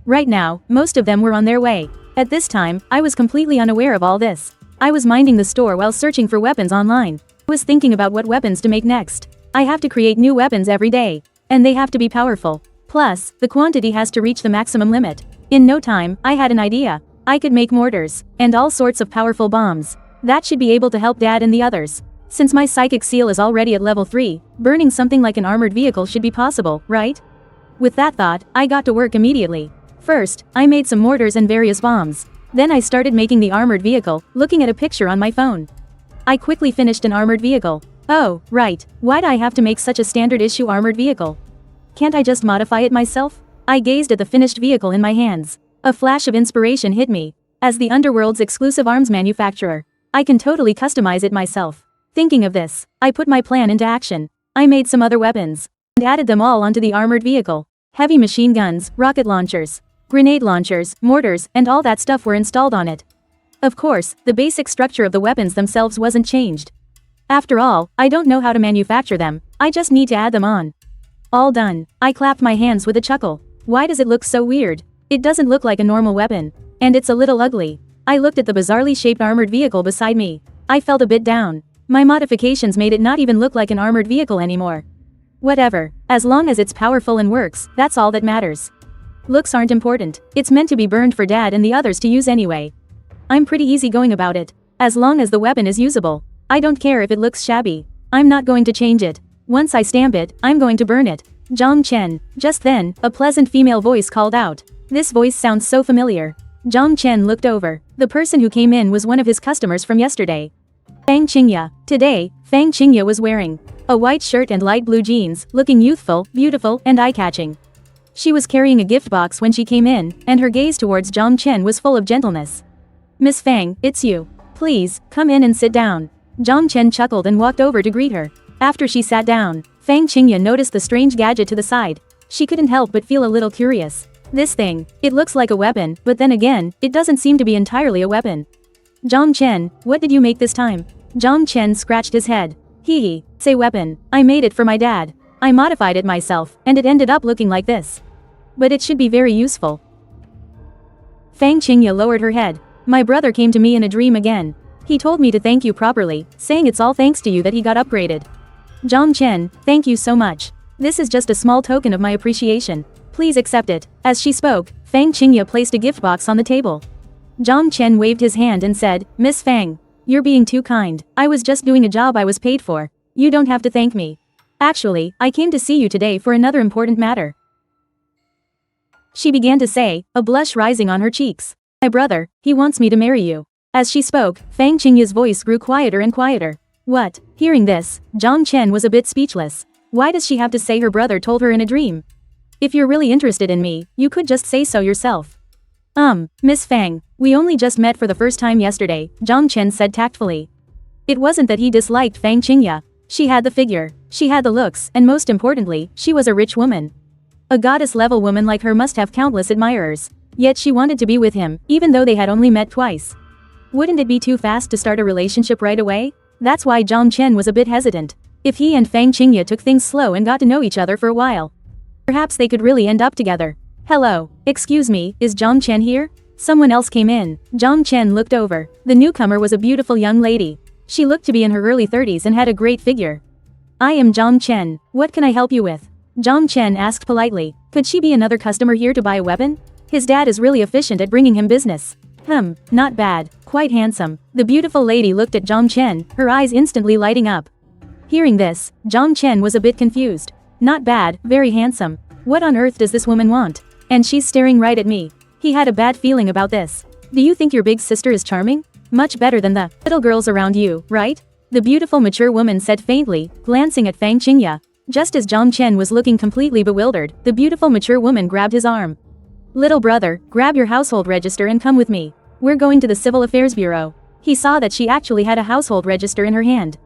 Right now, most of them were on their way. At this time, I was completely unaware of all this. I was minding the store while searching for weapons online. I was thinking about what weapons to make next. I have to create new weapons every day. And they have to be powerful. Plus, the quantity has to reach the maximum limit. In no time, I had an idea. I could make mortars, and all sorts of powerful bombs. That should be able to help Dad and the others. Since my psychic seal is already at level 3, burning something like an armored vehicle should be possible, right? With that thought, I got to work immediately. First, I made some mortars and various bombs. Then I started making the armored vehicle, looking at a picture on my phone. I quickly finished an armored vehicle. Oh, right, why'd I have to make such a standard issue armored vehicle? Can't I just modify it myself? I gazed at the finished vehicle in my hands. A flash of inspiration hit me. As the Underworld's exclusive arms manufacturer, I can totally customize it myself. Thinking of this, I put my plan into action. I made some other weapons and added them all onto the armored vehicle. Heavy machine guns, rocket launchers, grenade launchers, mortars, and all that stuff were installed on it. Of course, the basic structure of the weapons themselves wasn't changed. After all, I don't know how to manufacture them, I just need to add them on. All done. I clapped my hands with a chuckle. Why does it look so weird? It doesn't look like a normal weapon. And it's a little ugly. I looked at the bizarrely shaped armored vehicle beside me. I felt a bit down. My modifications made it not even look like an armored vehicle anymore. Whatever. As long as it's powerful and works, that's all that matters. Looks aren't important. It's meant to be burned for Dad and the others to use anyway. I'm pretty easygoing about it. As long as the weapon is usable. I don't care if it looks shabby. I'm not going to change it. Once I stamp it, I'm going to burn it. Jong Chen. Just then, a pleasant female voice called out. This voice sounds so familiar. Jong Chen looked over. The person who came in was one of his customers from yesterday. Fang Chinga. Today, Fang Chinga was wearing a white shirt and light blue jeans, looking youthful, beautiful, and eye-catching. She was carrying a gift box when she came in, and her gaze towards Jong Chen was full of gentleness. Miss Fang, it's you. Please, come in and sit down. Jong Chen chuckled and walked over to greet her. After she sat down, Fang Chinga noticed the strange gadget to the side. She couldn't help but feel a little curious. This thing, it looks like a weapon, but then again, it doesn't seem to be entirely a weapon. Jong Chen, what did you make this time? Jong Chen scratched his head. Hee, say weapon. I made it for my dad. I modified it myself, and it ended up looking like this. But it should be very useful. Fang Chinga lowered her head. My brother came to me in a dream again. He told me to thank you properly, saying it's all thanks to you that he got upgraded. Jong Chen, thank you so much. This is just a small token of my appreciation. Please accept it. As she spoke, Fang Chinga placed a gift box on the table. Jong Chen waved his hand and said, Miss Fang, you're being too kind. I was just doing a job I was paid for. You don't have to thank me. Actually, I came to see you today for another important matter. She began to say, a blush rising on her cheeks. My brother, he wants me to marry you. As she spoke, Fang Chinga's voice grew quieter and quieter. What? Hearing this, Jong Chen was a bit speechless. Why does she have to say her brother told her in a dream? If you're really interested in me, you could just say so yourself. Miss Fang, we only just met for the first time yesterday, Zhang Chen said tactfully. It wasn't that he disliked Fang Chinga. She had the figure, she had the looks, and most importantly, she was a rich woman. A goddess-level woman like her must have countless admirers. Yet she wanted to be with him, even though they had only met twice. Wouldn't it be too fast to start a relationship right away? That's why Zhang Chen was a bit hesitant. If he and Fang Chinga took things slow and got to know each other for a while, perhaps they could really end up together. Hello, excuse me, is Zhang Chen here? Someone else came in. Zhang Chen looked over. The newcomer was a beautiful young lady. She looked to be in her early 30s and had a great figure. I am Zhang Chen. What can I help you with? Zhang Chen asked politely. Could she be another customer here to buy a weapon? His dad is really efficient at bringing him business. Not bad. Quite handsome. The beautiful lady looked at Zhang Chen, her eyes instantly lighting up. Hearing this, Zhang Chen was a bit confused. Not bad, very handsome. What on earth does this woman want? And she's staring right at me. He had a bad feeling about this. Do you think your big sister is charming? Much better than the little girls around you, right? The beautiful mature woman said faintly, glancing at Fang Chinga. Just as Zhang Chen was looking completely bewildered, the beautiful mature woman grabbed his arm. Little brother, grab your household register and come with me. We're going to the Civil Affairs Bureau. He saw that she actually had a household register in her hand.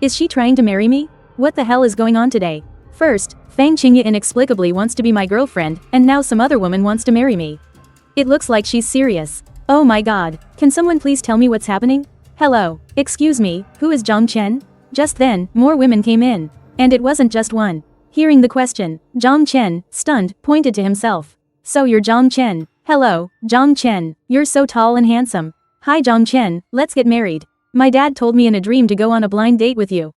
Is she trying to marry me? What the hell is going on today? First, Fang Chinga inexplicably wants to be my girlfriend, and now some other woman wants to marry me. It looks like she's serious. Oh my god, can someone please tell me what's happening? Hello, excuse me, who is Zhang Chen? Just then, more women came in. And it wasn't just one. Hearing the question, Zhang Chen, stunned, pointed to himself. So you're Zhang Chen. Hello, Zhang Chen, you're so tall and handsome. Hi Zhang Chen, let's get married. My dad told me in a dream to go on a blind date with you.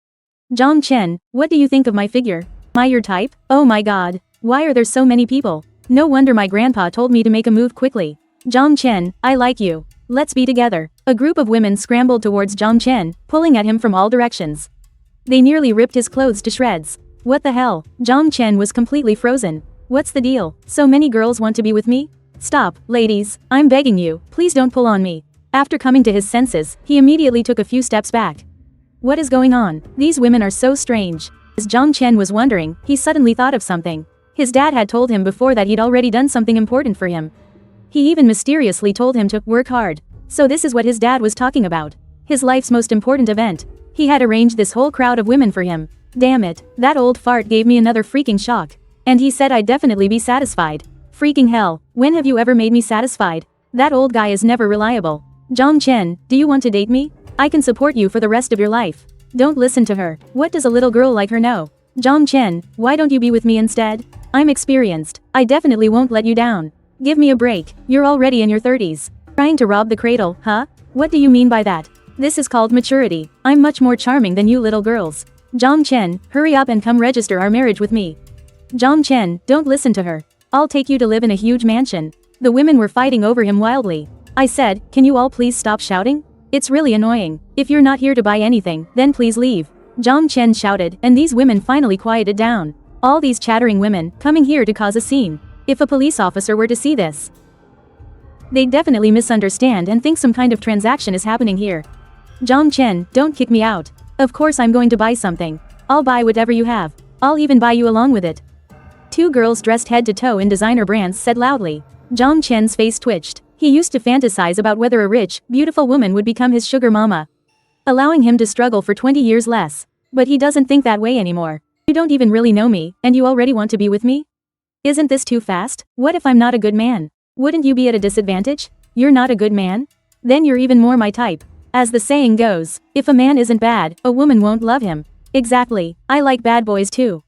Zhang Chen, what do you think of my figure? Am I your type? Oh my god, why are there so many people? No wonder my grandpa told me to make a move quickly. Zhang Chen, I like you. Let's be together. A group of women scrambled towards Zhang Chen, pulling at him from all directions. They nearly ripped his clothes to shreds. What the hell? Zhang Chen was completely frozen. What's the deal? So many girls want to be with me? Stop, ladies, I'm begging you, please don't pull on me. After coming to his senses, he immediately took a few steps back. What is going on? These women are so strange. As Zhang Chen was wondering, he suddenly thought of something. His dad had told him before that he'd already done something important for him. He even mysteriously told him to work hard. So this is what his dad was talking about. His life's most important event. He had arranged this whole crowd of women for him. Damn it, that old fart gave me another freaking shock. And he said I'd definitely be satisfied. Freaking hell, when have you ever made me satisfied? That old guy is never reliable. Zhang Chen, do you want to date me? I can support you for the rest of your life. Don't listen to her. What does a little girl like her know? Zhang Chen, why don't you be with me instead? I'm experienced. I definitely won't let you down. Give me a break. You're already in your 30s. Trying to rob the cradle, huh? What do you mean by that? This is called maturity. I'm much more charming than you little girls. Zhang Chen, hurry up and come register our marriage with me. Zhang Chen, don't listen to her. I'll take you to live in a huge mansion. The women were fighting over him wildly. I said, can you all please stop shouting? It's really annoying. If you're not here to buy anything, then please leave. Zhang Chen shouted, and these women finally quieted down. All these chattering women, coming here to cause a scene. If a police officer were to see this, they'd definitely misunderstand and think some kind of transaction is happening here. Zhang Chen, don't kick me out. Of course I'm going to buy something. I'll buy whatever you have. I'll even buy you along with it. Two girls dressed head to toe in designer brands said loudly. Zhang Chen's face twitched. He used to fantasize about whether a rich, beautiful woman would become his sugar mama, allowing him to struggle for 20 years less. But he doesn't think that way anymore. You don't even really know me, and you already want to be with me? Isn't this too fast? What if I'm not a good man? Wouldn't you be at a disadvantage? You're not a good man? Then you're even more my type. As the saying goes, if a man isn't bad, a woman won't love him. Exactly, I like bad boys too.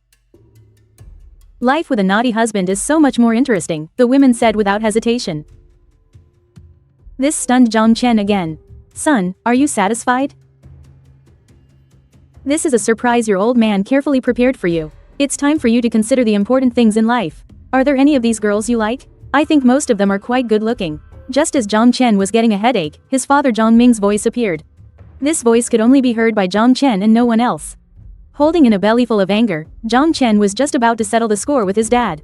Life with a naughty husband is so much more interesting, the women said without hesitation. This stunned Zhang Chen again. Son, are you satisfied? This is a surprise your old man carefully prepared for you. It's time for you to consider the important things in life. Are there any of these girls you like? I think most of them are quite good looking. Just as Zhang Chen was getting a headache, his father Zhang Ming's voice appeared. This voice could only be heard by Zhang Chen and no one else. Holding in a bellyful of anger, Zhang Chen was just about to settle the score with his dad.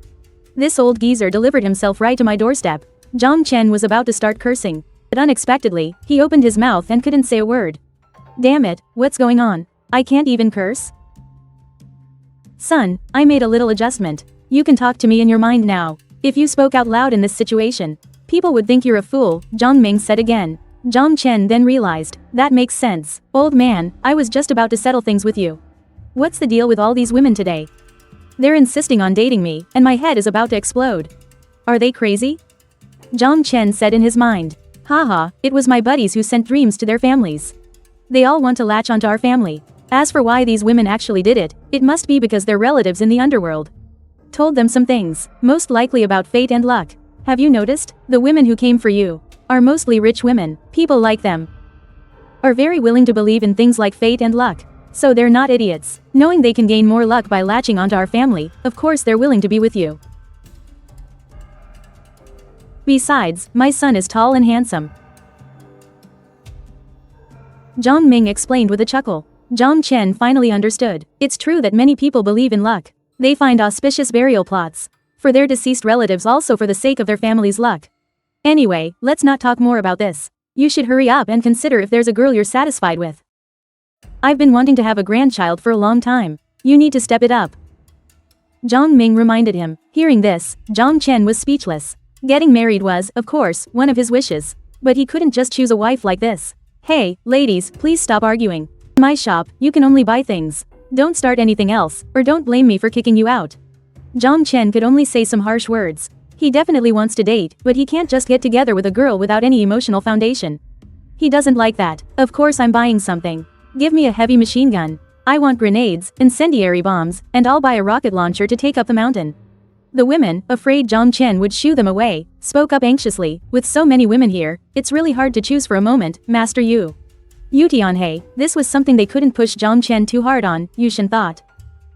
This old geezer delivered himself right to my doorstep. Zhang Chen was about to start cursing, but unexpectedly, he opened his mouth and couldn't say a word. Damn it, what's going on? I can't even curse? Son, I made a little adjustment. You can talk to me in your mind now. If you spoke out loud in this situation, people would think you're a fool, Zhang Ming said again. Zhang Chen then realized, that makes sense. Old man, I was just about to settle things with you. What's the deal with all these women today? They're insisting on dating me, and my head is about to explode. Are they crazy? Zhang Chen said in his mind. Haha, it was my buddies who sent dreams to their families. They all want to latch onto our family. As for why these women actually did it, it must be because their relatives in the underworld told them some things, most likely about fate and luck. Have you noticed? The women who came for you are mostly rich women. People like them are very willing to believe in things like fate and luck. So they're not idiots. Knowing they can gain more luck by latching onto our family, of course they're willing to be with you. Besides, my son is tall and handsome. Zhang Ming explained with a chuckle. Zhang Chen finally understood. It's true that many people believe in luck. They find auspicious burial plots for their deceased relatives, also for the sake of their family's luck. Anyway, let's not talk more about this. You should hurry up and consider if there's a girl you're satisfied with. I've been wanting to have a grandchild for a long time. You need to step it up. Zhang Ming reminded him. Hearing this, Zhang Chen was speechless. Getting married was, of course, one of his wishes. But he couldn't just choose a wife like this. Hey, ladies, please stop arguing. In my shop, you can only buy things. Don't start anything else, or don't blame me for kicking you out. Zhang Chen could only say some harsh words. He definitely wants to date, but he can't just get together with a girl without any emotional foundation. He doesn't like that. Of course I'm buying something. Give me a heavy machine gun. I want grenades, incendiary bombs, and I'll buy a rocket launcher to take up the mountain. The women, afraid Zhang Chen would shoo them away, spoke up anxiously. With so many women here, it's really hard to choose for a moment, Master Yu. Yu Tianhe, this was something they couldn't push Zhang Chen too hard on, Yu Shen thought.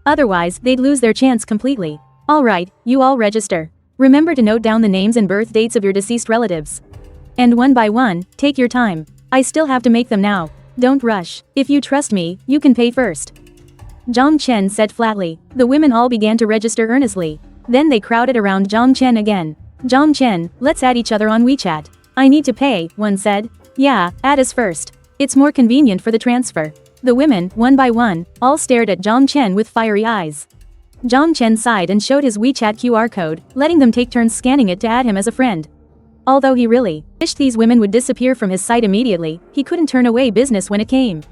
Otherwise, they'd lose their chance completely. Alright, you all register. Remember to note down the names and birth dates of your deceased relatives. And one by one, take your time. I still have to make them now. Don't rush. If you trust me, you can pay first. Zhang Chen said flatly. The women all began to register earnestly. Then they crowded around Zhang Chen again. Zhang Chen, let's add each other on WeChat. I need to pay, one said. Yeah, add us first. It's more convenient for the transfer. The women, one by one, all stared at Zhang Chen with fiery eyes. Zhang Chen sighed and showed his WeChat QR code, letting them take turns scanning it to add him as a friend. Although he really wished these women would disappear from his sight immediately, he couldn't turn away business when it came.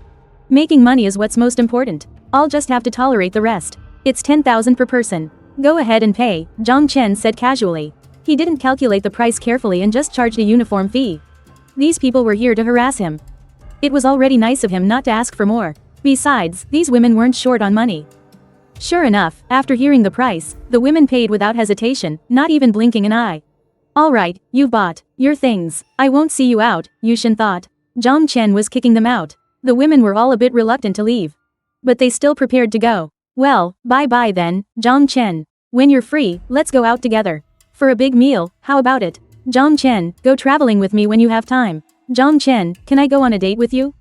Making money is what's most important. I'll just have to tolerate the rest. It's 10,000 per person. Go ahead and pay, Zhang Chen said casually. He didn't calculate the price carefully and just charged a uniform fee. These people were here to harass him. It was already nice of him not to ask for more. Besides, these women weren't short on money. Sure enough, after hearing the price, the women paid without hesitation, not even blinking an eye. Alright, you've bought your things. I won't see you out, Yu Shen thought. Zhang Chen was kicking them out. The women were all a bit reluctant to leave. But they still prepared to go. Well, bye-bye then, Zhang Chen. When you're free, let's go out together. For a big meal, how about it? Zhang Chen, go traveling with me when you have time. Zhang Chen, can I go on a date with you?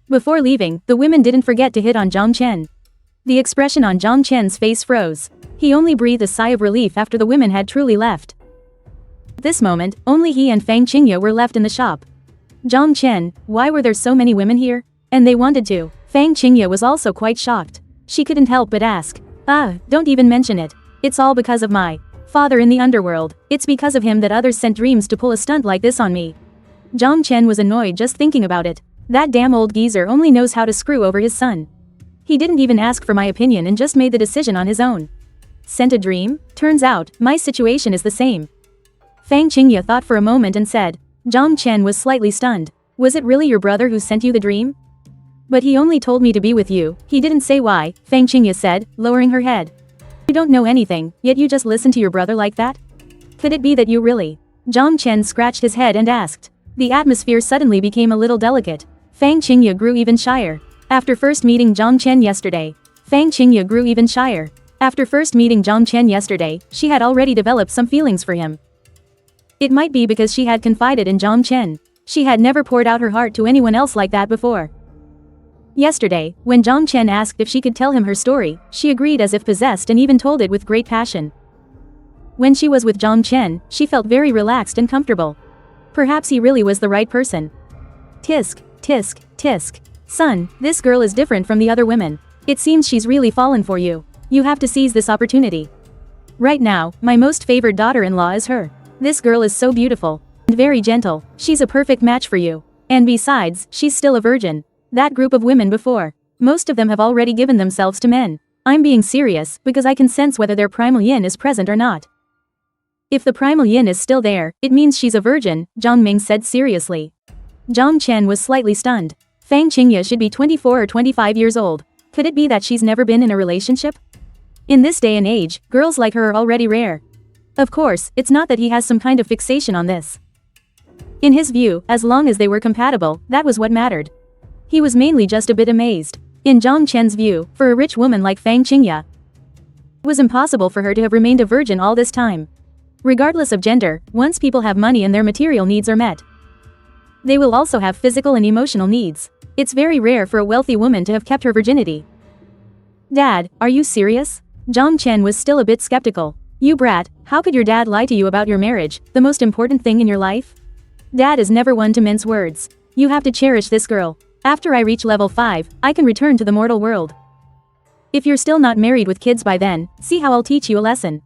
Before leaving, the women didn't forget to hit on Zhang Chen. The expression on Zhang Chen's face froze. He only breathed a sigh of relief after the women had truly left. At this moment, only he and Fang Chinga were left in the shop. Zhang Chen, why were there so many women here? And they wanted to. Fang Chinga was also quite shocked. She couldn't help but ask. Don't even mention it. It's all because of my father in the underworld. It's because of him that others sent dreams to pull a stunt like this on me. Zhang Chen was annoyed just thinking about it. That damn old geezer only knows how to screw over his son. He didn't even ask for my opinion and just made the decision on his own. Sent a dream? Turns out, my situation is the same. Fang Chinga thought for a moment and said. Zhang Chen was slightly stunned. Was it really your brother who sent you the dream? But he only told me to be with you. He didn't say why, Fang Chinga said, lowering her head. You don't know anything, yet you just listen to your brother like that? Could it be that you really? Zhang Chen scratched his head and asked. The atmosphere suddenly became a little delicate. Fang Chinga grew even shyer. After first meeting Zhang Chen yesterday, Fang Chinga grew even shyer. After first meeting Zhang Chen yesterday, she had already developed some feelings for him. It might be because she had confided in Zhang Chen. She had never poured out her heart to anyone else like that before. Yesterday, when Zhang Chen asked if she could tell him her story, she agreed as if possessed and even told it with great passion. When she was with Zhang Chen, she felt very relaxed and comfortable. Perhaps he really was the right person. Tisk, tisk, tisk. Son, this girl is different from the other women. It seems she's really fallen for you. You have to seize this opportunity. Right now, my most favored daughter-in-law is her. This girl is so beautiful. And very gentle. She's a perfect match for you. And besides, she's still a virgin. That group of women before. Most of them have already given themselves to men. I'm being serious, because I can sense whether their primal yin is present or not. If the primal yin is still there, it means she's a virgin, Zhang Ming said seriously. Zhang Chen was slightly stunned. Fang Chinga should be 24 or 25 years old. Could it be that she's never been in a relationship? In this day and age, girls like her are already rare. Of course, it's not that he has some kind of fixation on this. In his view, as long as they were compatible, that was what mattered. He was mainly just a bit amazed. In Zhang Chen's view, for a rich woman like Fang Chinga, it was impossible for her to have remained a virgin all this time. Regardless of gender, once people have money and their material needs are met, they will also have physical and emotional needs. It's very rare for a wealthy woman to have kept her virginity. Dad, are you serious? Zhang Chen was still a bit skeptical. You brat, how could your dad lie to you about your marriage, the most important thing in your life? Dad is never one to mince words. You have to cherish this girl. After I reach level 5, I can return to the mortal world. If you're still not married with kids by then, see how I'll teach you a lesson.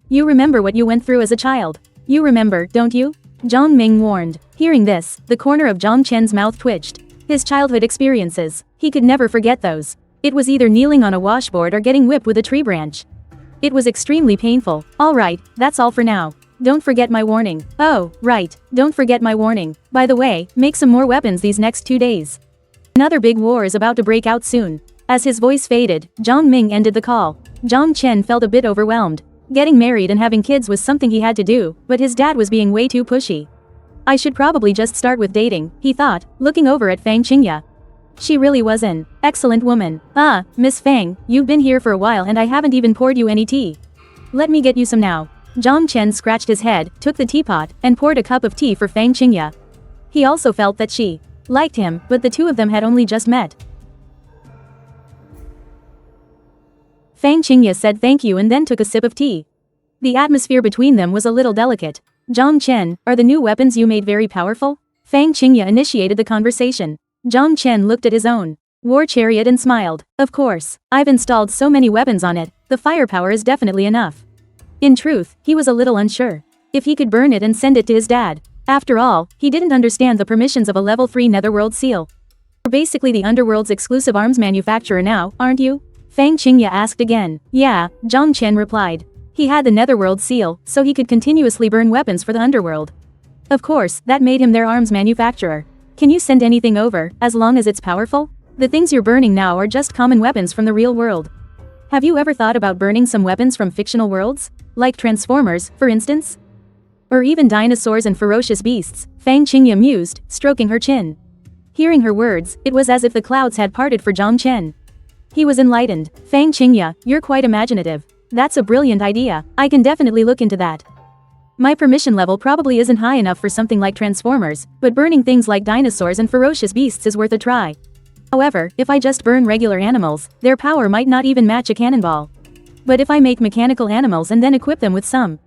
You remember what you went through as a child. You remember, don't you? Zhang Ming warned. Hearing this, the corner of Zhang Chen's mouth twitched. His childhood experiences, he could never forget those. It was either kneeling on a washboard or getting whipped with a tree branch. It was extremely painful. Alright, that's all for now. Don't forget my warning. Oh, right, don't forget my warning. By the way, make some more weapons these next 2 days. Another big war is about to break out soon. As his voice faded, Zhang Ming ended the call. Zhang Chen felt a bit overwhelmed. Getting married and having kids was something he had to do, but his dad was being way too pushy. I should probably just start with dating, he thought, looking over at Fang Chinga. She really was an excellent woman. Ah, Miss Fang, you've been here for a while and I haven't even poured you any tea. Let me get you some now. Zhang Chen scratched his head, took the teapot, and poured a cup of tea for Fang Chinga. He also felt that she liked him, but the two of them had only just met. Fang Chinga said thank you and then took a sip of tea. The atmosphere between them was a little delicate. Zhang Chen, are the new weapons you made very powerful? Fang Chinga initiated the conversation. Zhang Chen looked at his own war chariot and smiled. Of course, I've installed so many weapons on it, the firepower is definitely enough. In truth, he was a little unsure if he could burn it and send it to his dad. After all, he didn't understand the permissions of a level 3 Netherworld seal. You're basically the Underworld's exclusive arms manufacturer now, aren't you? Fang Chinga asked again. Yeah, Zhang Chen replied. He had the Netherworld seal, so he could continuously burn weapons for the Underworld. Of course, that made him their arms manufacturer. Can you send anything over, as long as it's powerful? The things you're burning now are just common weapons from the real world. Have you ever thought about burning some weapons from fictional worlds? Like Transformers, for instance? Or even dinosaurs and ferocious beasts, Fang Chinga mused, stroking her chin. Hearing her words, it was as if the clouds had parted for Zhang Chen. He was enlightened. Fang Chinga, you're quite imaginative. That's a brilliant idea, I can definitely look into that. My permission level probably isn't high enough for something like Transformers, but burning things like dinosaurs and ferocious beasts is worth a try. However, if I just burn regular animals, their power might not even match a cannonball. But if I make mechanical animals and then equip them with some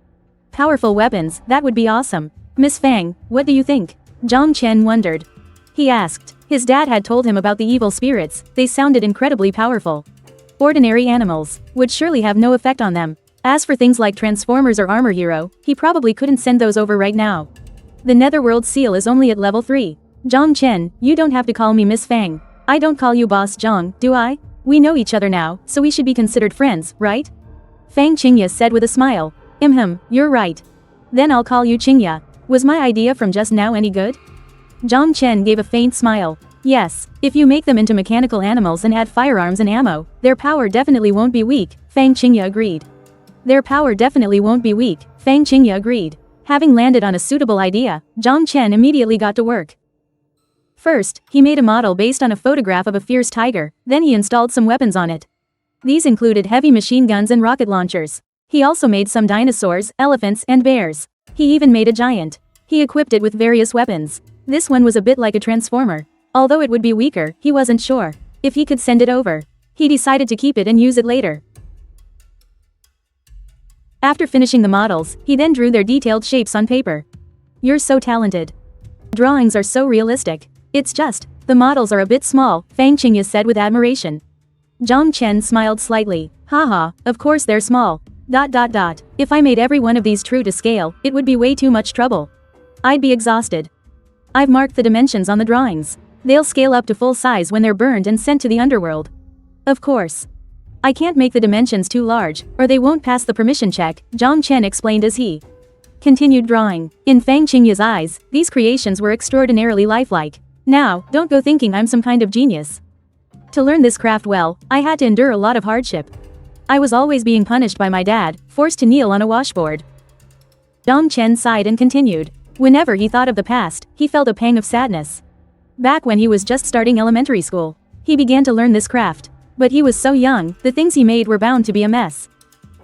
powerful weapons, that would be awesome. Miss Fang, what do you think? Zhang Chen wondered. He asked. His dad had told him about the evil spirits, they sounded incredibly powerful. Ordinary animals would surely have no effect on them. As for things like Transformers or Armor Hero, he probably couldn't send those over right now. The Netherworld seal is only at level 3. Zhang Chen, you don't have to call me Miss Fang. I don't call you Boss Zhang, do I? We know each other now, so we should be considered friends, right? Fang Chinga said with a smile. You're right. Then I'll call you Chinga. Was my idea from just now any good? Zhang Chen gave a faint smile. Yes, if you make them into mechanical animals and add firearms and ammo, their power definitely won't be weak, Fang Chinga agreed. Their power definitely won't be weak, Fang Chinga agreed. Having landed on a suitable idea, Zhang Chen immediately got to work. First, he made a model based on a photograph of a fierce tiger, then he installed some weapons on it. These included heavy machine guns and rocket launchers. He also made some dinosaurs, elephants, and bears. He even made a giant. He equipped it with various weapons. This one was a bit like a transformer. Although it would be weaker, he wasn't sure if he could send it over. He decided to keep it and use it later. After finishing the models, he then drew their detailed shapes on paper. You're so talented. Drawings are so realistic. It's just, the models are a bit small, Fang Chinga said with admiration. Zhang Chen smiled slightly. Haha, of course they're small. If I made every one of these true to scale, it would be way too much trouble. I'd be exhausted. I've marked the dimensions on the drawings. They'll scale up to full size when they're burned and sent to the underworld. Of course. I can't make the dimensions too large, or they won't pass the permission check, Zhang Chen explained as he continued drawing. In Fang Qingya's eyes, these creations were extraordinarily lifelike. Now, don't go thinking I'm some kind of genius. To learn this craft well, I had to endure a lot of hardship. I was always being punished by my dad, forced to kneel on a washboard. Zhang Chen sighed and continued. Whenever he thought of the past, he felt a pang of sadness. Back when he was just starting elementary school, he began to learn this craft. But he was so young, the things he made were bound to be a mess.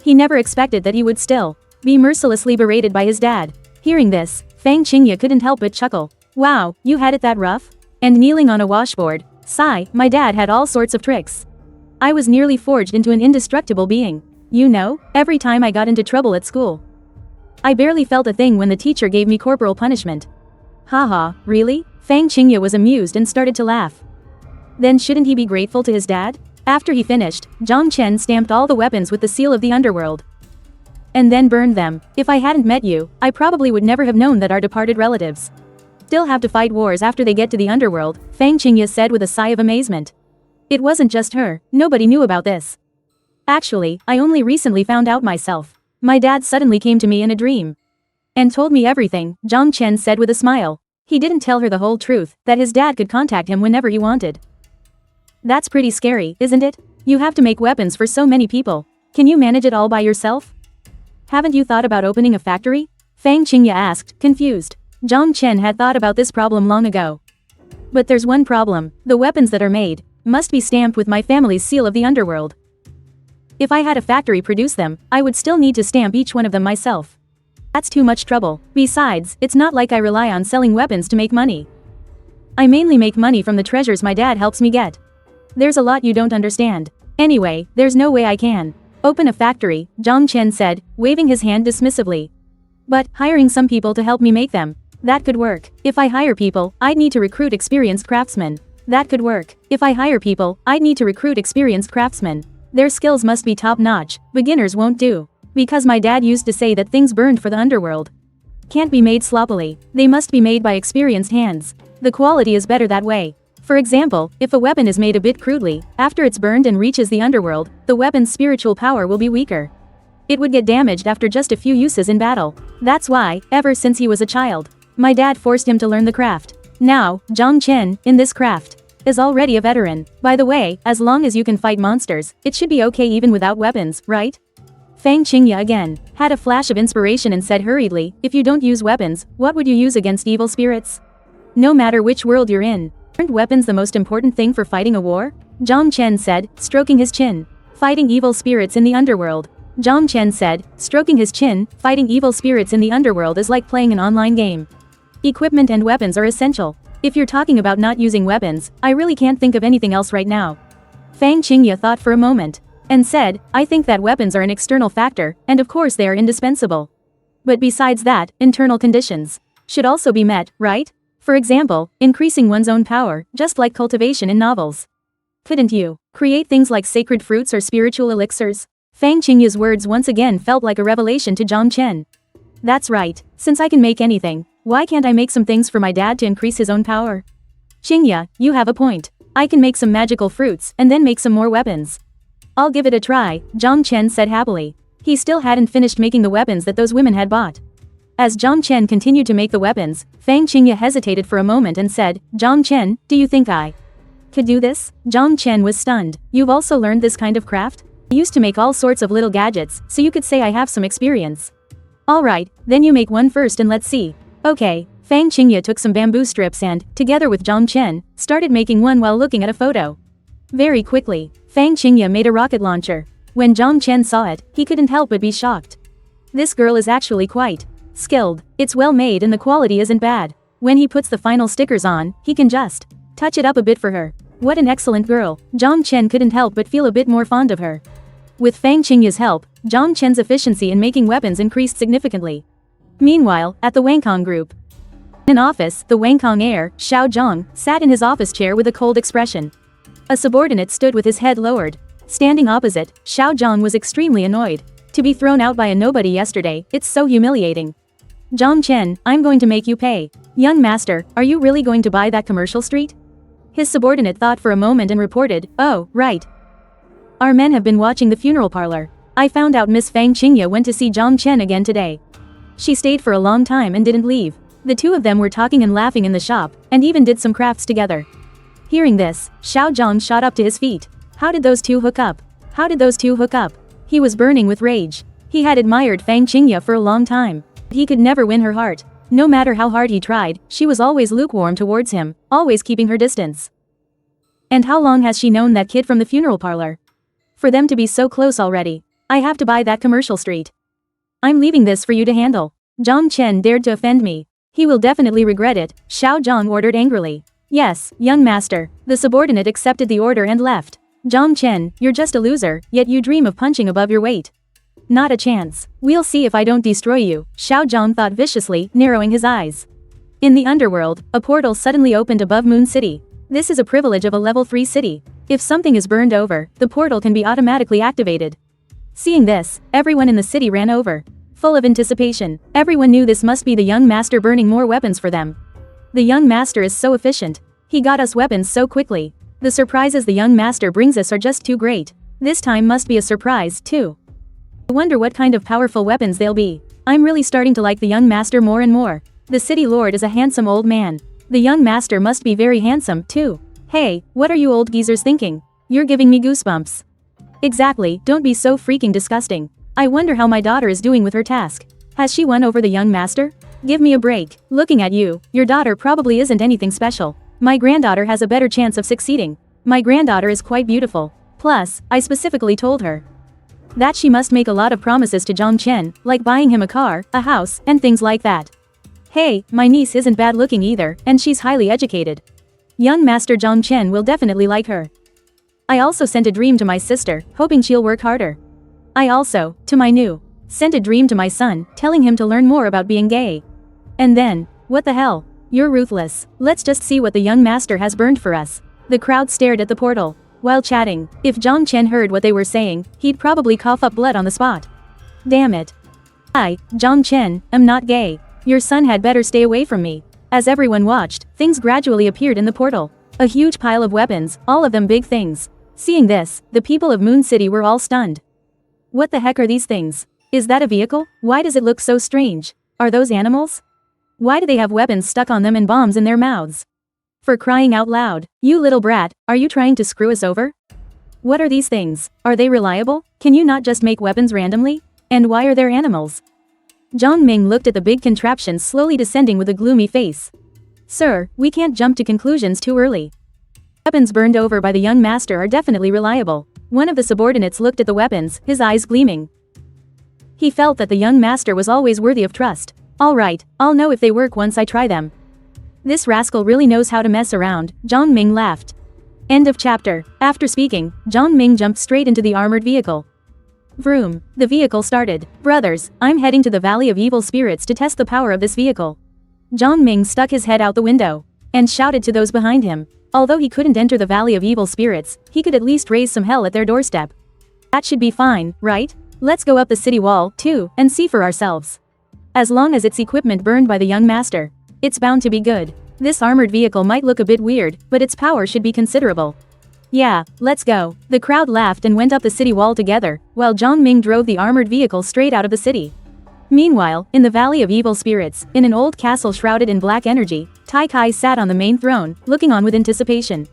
He never expected that he would still be mercilessly berated by his dad. Hearing this, Fang Qingya couldn't help but chuckle. Wow, you had it that rough? And kneeling on a washboard. Sigh, my dad had all sorts of tricks. I was nearly forged into an indestructible being. You know, every time I got into trouble at school, I barely felt a thing when the teacher gave me corporal punishment. Haha, really? Fang Qingya was amused and started to laugh. Then shouldn't he be grateful to his dad? After he finished, Zhang Chen stamped all the weapons with the seal of the underworld. And then burned them. If I hadn't met you, I probably would never have known that our departed relatives still have to fight wars after they get to the underworld, Fang Qingya said with a sigh of amazement. It wasn't just her, nobody knew about this. Actually, I only recently found out myself. My dad suddenly came to me in a dream and told me everything, Zhang Chen said with a smile. He didn't tell her the whole truth, that his dad could contact him whenever he wanted. That's pretty scary, isn't it? You have to make weapons for so many people. Can you manage it all by yourself? Haven't you thought about opening a factory? Fang Qingya asked, confused. Zhang Chen had thought about this problem long ago. But there's one problem, the weapons that are made must be stamped with my family's seal of the underworld. If I had a factory produce them, I would still need to stamp each one of them myself. That's too much trouble. Besides, it's not like I rely on selling weapons to make money. I mainly make money from the treasures my dad helps me get. There's a lot you don't understand. Anyway, there's no way I can open a factory, Zhang Chen said, waving his hand dismissively. But, hiring some people to help me make them. That could work. If I hire people, I'd need to recruit experienced craftsmen. That could work. If I hire people, I'd need to recruit experienced craftsmen. Their skills must be top-notch, beginners won't do. Because my dad used to say that things burned for the underworld can't be made sloppily, they must be made by experienced hands. The quality is better that way. For example, if a weapon is made a bit crudely, after it's burned and reaches the underworld, the weapon's spiritual power will be weaker. It would get damaged after just a few uses in battle. That's why, ever since he was a child, my dad forced him to learn the craft. Now, Zhang Chen, in this craft, is already a veteran. By the way, as long as you can fight monsters, it should be okay even without weapons, right? Fang Qingya again had a flash of inspiration and said hurriedly, if you don't use weapons, what would you use against evil spirits? No matter which world you're in, aren't weapons the most important thing for fighting a war? Zhang Chen said, stroking his chin. Fighting evil spirits in the underworld. Zhang Chen said, stroking his chin, fighting evil spirits in the underworld is like playing an online game. Equipment and weapons are essential. If you're talking about not using weapons, I really can't think of anything else right now. Fang Qingya thought for a moment and said, I think that weapons are an external factor, and of course they are indispensable. But besides that, internal conditions should also be met, right? For example, increasing one's own power, just like cultivation in novels. Couldn't you create things like sacred fruits or spiritual elixirs? Fang Qingya's words once again felt like a revelation to Zhang Chen. That's right, since I can make anything, why can't I make some things for my dad to increase his own power? Qingya, you have a point. I can make some magical fruits and then make some more weapons. I'll give it a try, Zhang Chen said happily. He still hadn't finished making the weapons that those women had bought. As Zhang Chen continued to make the weapons, Fang Qingya hesitated for a moment and said, Zhang Chen, do you think I could do this? Zhang Chen was stunned. You've also learned this kind of craft? I used to make all sorts of little gadgets, so you could say I have some experience. Alright, then you make one first and let's see. Okay, Fang Qingya took some bamboo strips and, together with Zhang Chen, started making one while looking at a photo. Very quickly, Fang Qingya made a rocket launcher. When Zhang Chen saw it, he couldn't help but be shocked. This girl is actually quite skilled. It's well made and the quality isn't bad. When he puts the final stickers on, he can just touch it up a bit for her. What an excellent girl. Zhang Chen couldn't help but feel a bit more fond of her. With Fang Qingya's help, Zhang Chen's efficiency in making weapons increased significantly. Meanwhile, at the Wangkong group, in an office, the Wangkong heir, Xiao Zhang, sat in his office chair with a cold expression. A subordinate stood with his head lowered. Standing opposite, Xiao Zhang was extremely annoyed. To be thrown out by a nobody yesterday, it's so humiliating. Zhang Chen, I'm going to make you pay. Young master, are you really going to buy that commercial street? His subordinate thought for a moment and reported, oh, right. Our men have been watching the funeral parlor. I found out Miss Fang Chinga went to see Zhang Chen again today. She stayed for a long time and didn't leave. The two of them were talking and laughing in the shop, and even did some crafts together. Hearing this, Xiao Zhang shot up to his feet. How did those two hook up? How did those two hook up? He was burning with rage. He had admired Fang Chinga for a long time. He could never win her heart. No matter how hard he tried, she was always lukewarm towards him, always keeping her distance. And how long has she known that kid from the funeral parlor? For them to be so close already. I have to buy that commercial street. I'm leaving this for you to handle. Zhang Chen dared to offend me. He will definitely regret it, Xiao Zhang ordered angrily. Yes, young master. The subordinate accepted the order and left. Zhang Chen, you're just a loser, yet you dream of punching above your weight. Not a chance. We'll see if I don't destroy you, Xiao Zhang thought viciously, narrowing his eyes. In the underworld, a portal suddenly opened above Moon City. This is a privilege of a level 3 city. If something is burned over, the portal can be automatically activated. Seeing this, everyone in the city ran over. Full of anticipation, everyone knew this must be the young master burning more weapons for them. The young master is so efficient. He got us weapons so quickly. The surprises the young master brings us are just too great. This time must be a surprise, too. I wonder what kind of powerful weapons they'll be. I'm really starting to like the young master more and more. The city lord is a handsome old man. The young master must be very handsome, too. Hey, what are you old geezers thinking? You're giving me goosebumps. Exactly, don't be so freaking disgusting. I wonder how my daughter is doing with her task. Has she won over the young master? Give me a break. Looking at you, your daughter probably isn't anything special. My granddaughter has a better chance of succeeding. My granddaughter is quite beautiful. Plus, I specifically told her that she must make a lot of promises to Zhang Chen, like buying him a car, a house, and things like that. Hey, my niece isn't bad looking either, and she's highly educated. Young Master Zhang Chen will definitely like her. I also sent a dream to my sister, hoping she'll work harder. I also, to my new, sent a dream to my son, telling him to learn more about being gay. And then, what the hell? You're ruthless. Let's just see what the young master has burned for us. The crowd stared at the portal. While chatting, if Zhang Chen heard what they were saying, he'd probably cough up blood on the spot. Damn it. I, Zhang Chen, am not gay. Your son had better stay away from me. As everyone watched, things gradually appeared in the portal. A huge pile of weapons, all of them big things. Seeing this, the people of Moon City were all stunned. What the heck are these things? Is that a vehicle? Why does it look so strange? Are those animals? Why do they have weapons stuck on them and bombs in their mouths? For crying out loud, you little brat, are you trying to screw us over? What are these things? Are they reliable? Can you not just make weapons randomly? And why are there animals? Zhang Ming looked at the big contraption slowly descending with a gloomy face. Sir, we can't jump to conclusions too early. Weapons burned over by the young master are definitely reliable. One of the subordinates looked at the weapons, his eyes gleaming. He felt that the young master was always worthy of trust. Alright, I'll know if they work once I try them. This rascal really knows how to mess around, Zhang Ming laughed. End of chapter. After speaking, Zhang Ming jumped straight into the armored vehicle. Vroom. The vehicle started. Brothers, I'm heading to the Valley of Evil Spirits to test the power of this vehicle. Zhang Ming stuck his head out the window and shouted to those behind him. Although he couldn't enter the Valley of Evil Spirits, he could at least raise some hell at their doorstep. That should be fine, right? Let's go up the city wall, too, and see for ourselves. As long as its equipment burned by the young master, it's bound to be good. This armored vehicle might look a bit weird, but its power should be considerable. Yeah, let's go. The crowd laughed and went up the city wall together, while Zhang Ming drove the armored vehicle straight out of the city. Meanwhile, in the Valley of Evil Spirits, in an old castle shrouded in black energy, Tai Kai sat on the main throne, looking on with anticipation.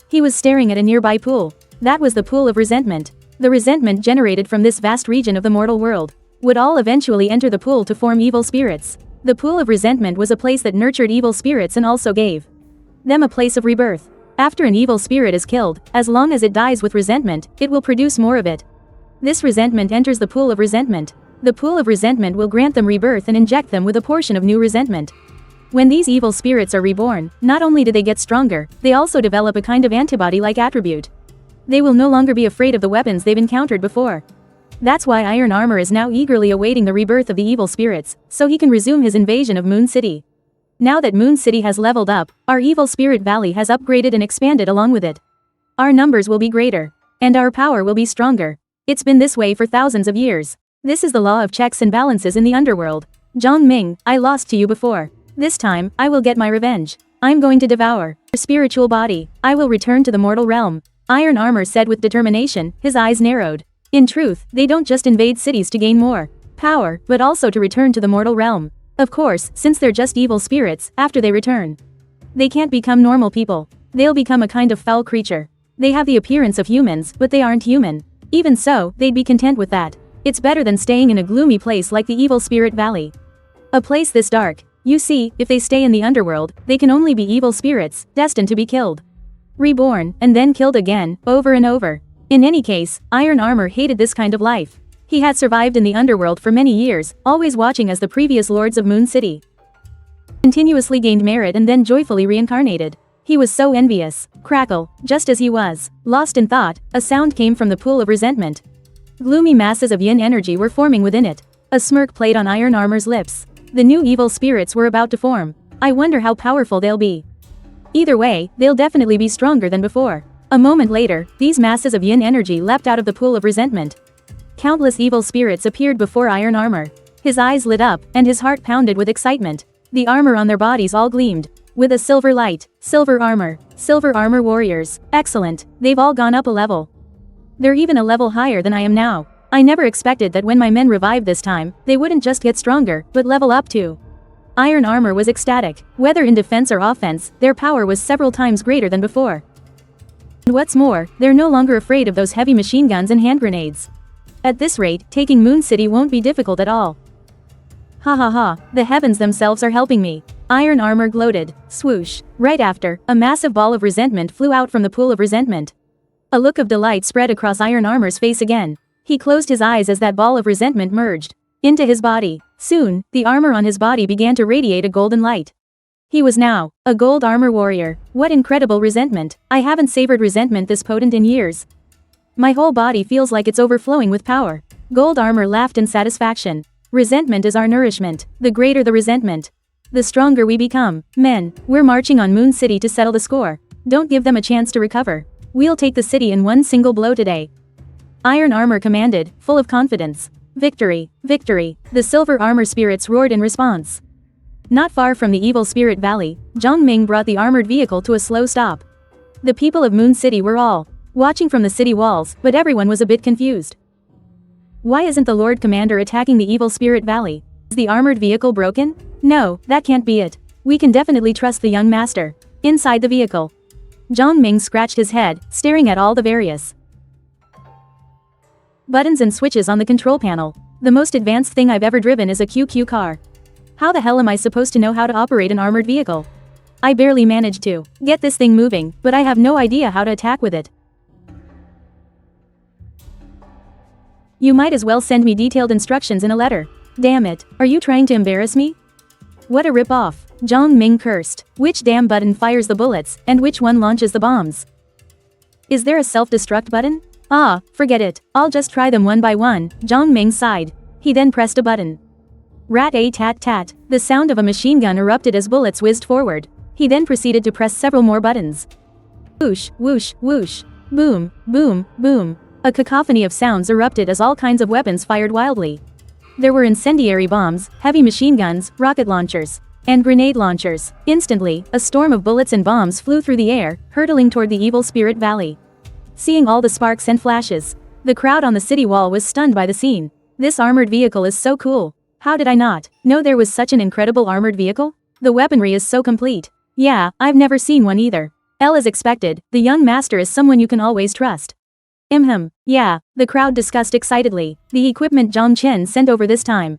He was staring at a nearby pool. That was the pool of resentment. The resentment generated from this vast region of the mortal world would all eventually enter the pool to form evil spirits. The pool of resentment was a place that nurtured evil spirits and also gave them a place of rebirth. After an evil spirit is killed, as long as it dies with resentment, it will produce more of it. This resentment enters the pool of resentment. The pool of resentment will grant them rebirth and inject them with a portion of new resentment. When these evil spirits are reborn, not only do they get stronger, they also develop a kind of antibody-like attribute. They will no longer be afraid of the weapons they've encountered before. That's why Iron Armor is now eagerly awaiting the rebirth of the evil spirits, so he can resume his invasion of Moon City. Now that Moon City has leveled up, our evil spirit valley has upgraded and expanded along with it. Our numbers will be greater. And our power will be stronger. It's been this way for thousands of years. This is the law of checks and balances in the underworld. Zhang Ming, I lost to you before. This time, I will get my revenge. I'm going to devour your spiritual body. I will return to the mortal realm. Iron Armor said with determination, his eyes narrowed. In truth, they don't just invade cities to gain more power, but also to return to the mortal realm. Of course, since they're just evil spirits, after they return, they can't become normal people. They'll become a kind of foul creature. They have the appearance of humans, but they aren't human. Even so, they'd be content with that. It's better than staying in a gloomy place like the Evil Spirit Valley. A place this dark. You see, if they stay in the underworld, they can only be evil spirits, destined to be killed. Reborn, and then killed again, over and over. In any case, Iron Armor hated this kind of life. He had survived in the underworld for many years, always watching as the previous lords of Moon City continuously gained merit and then joyfully reincarnated. He was so envious. Crackle, just as he was lost in thought, a sound came from the pool of resentment. Gloomy masses of yin energy were forming within it. A smirk played on Iron Armor's lips. The new evil spirits were about to form. I wonder how powerful they'll be. Either way, they'll definitely be stronger than before. A moment later, these masses of yin energy leapt out of the pool of resentment. Countless evil spirits appeared before Iron Armor. His eyes lit up, and his heart pounded with excitement. The armor on their bodies all gleamed with a silver light. Silver armor warriors. Excellent, they've all gone up a level. They're even a level higher than I am now. I never expected that when my men revived this time, they wouldn't just get stronger, but level up too. Iron Armor was ecstatic. Whether in defense or offense, their power was several times greater than before. And what's more, they're no longer afraid of those heavy machine guns and hand grenades. At this rate, taking Moon City won't be difficult at all. Ha ha ha, the heavens themselves are helping me. Iron Armor gloated. Swoosh. Right after, a massive ball of resentment flew out from the pool of resentment. A look of delight spread across Iron Armor's face again. He closed his eyes as that ball of resentment merged into his body. Soon, the armor on his body began to radiate a golden light. He was now a gold armor warrior. What incredible resentment. I haven't savored resentment this potent in years. My whole body feels like it's overflowing with power. Gold Armor laughed in satisfaction. Resentment is our nourishment. The greater the resentment, the stronger we become. Men, we're marching on Moon City to settle the score. Don't give them a chance to recover. We'll take the city in one single blow today. Iron Armor commanded, full of confidence. Victory, victory. The silver armor spirits roared in response. Not far from the Evil Spirit Valley, Zhang Ming brought the armored vehicle to a slow stop. The people of Moon City were all watching from the city walls, but everyone was a bit confused. Why isn't the Lord Commander attacking the Evil Spirit Valley? Is the armored vehicle broken? No, that can't be it. We can definitely trust the young master. Inside the vehicle, Zhang Ming scratched his head, staring at all the various buttons and switches on the control panel. The most advanced thing I've ever driven is a QQ car. How the hell am I supposed to know how to operate an armored vehicle? I barely managed to get this thing moving, but I have no idea how to attack with it. You might as well send me detailed instructions in a letter. Damn it, are you trying to embarrass me? What a rip-off. Zhang Ming cursed. Which damn button fires the bullets, and which one launches the bombs? Is there a self-destruct button? Ah, forget it. I'll just try them one by one. Zhang Ming sighed. He then pressed a button. Rat-a-tat-tat. The sound of a machine gun erupted as bullets whizzed forward. He then proceeded to press several more buttons. Whoosh, whoosh, whoosh. Boom, boom, boom. A cacophony of sounds erupted as all kinds of weapons fired wildly. There were incendiary bombs, heavy machine guns, rocket launchers, and grenade launchers. Instantly, a storm of bullets and bombs flew through the air, hurtling toward the Evil Spirit Valley. Seeing all the sparks and flashes, the crowd on the city wall was stunned by the scene. This armored vehicle is so cool. How did I not know there was such an incredible armored vehicle? The weaponry is so complete. Yeah, I've never seen one either. As expected, the young master is someone you can always trust. Yeah, the crowd discussed excitedly. The equipment Zhang Chen sent over this time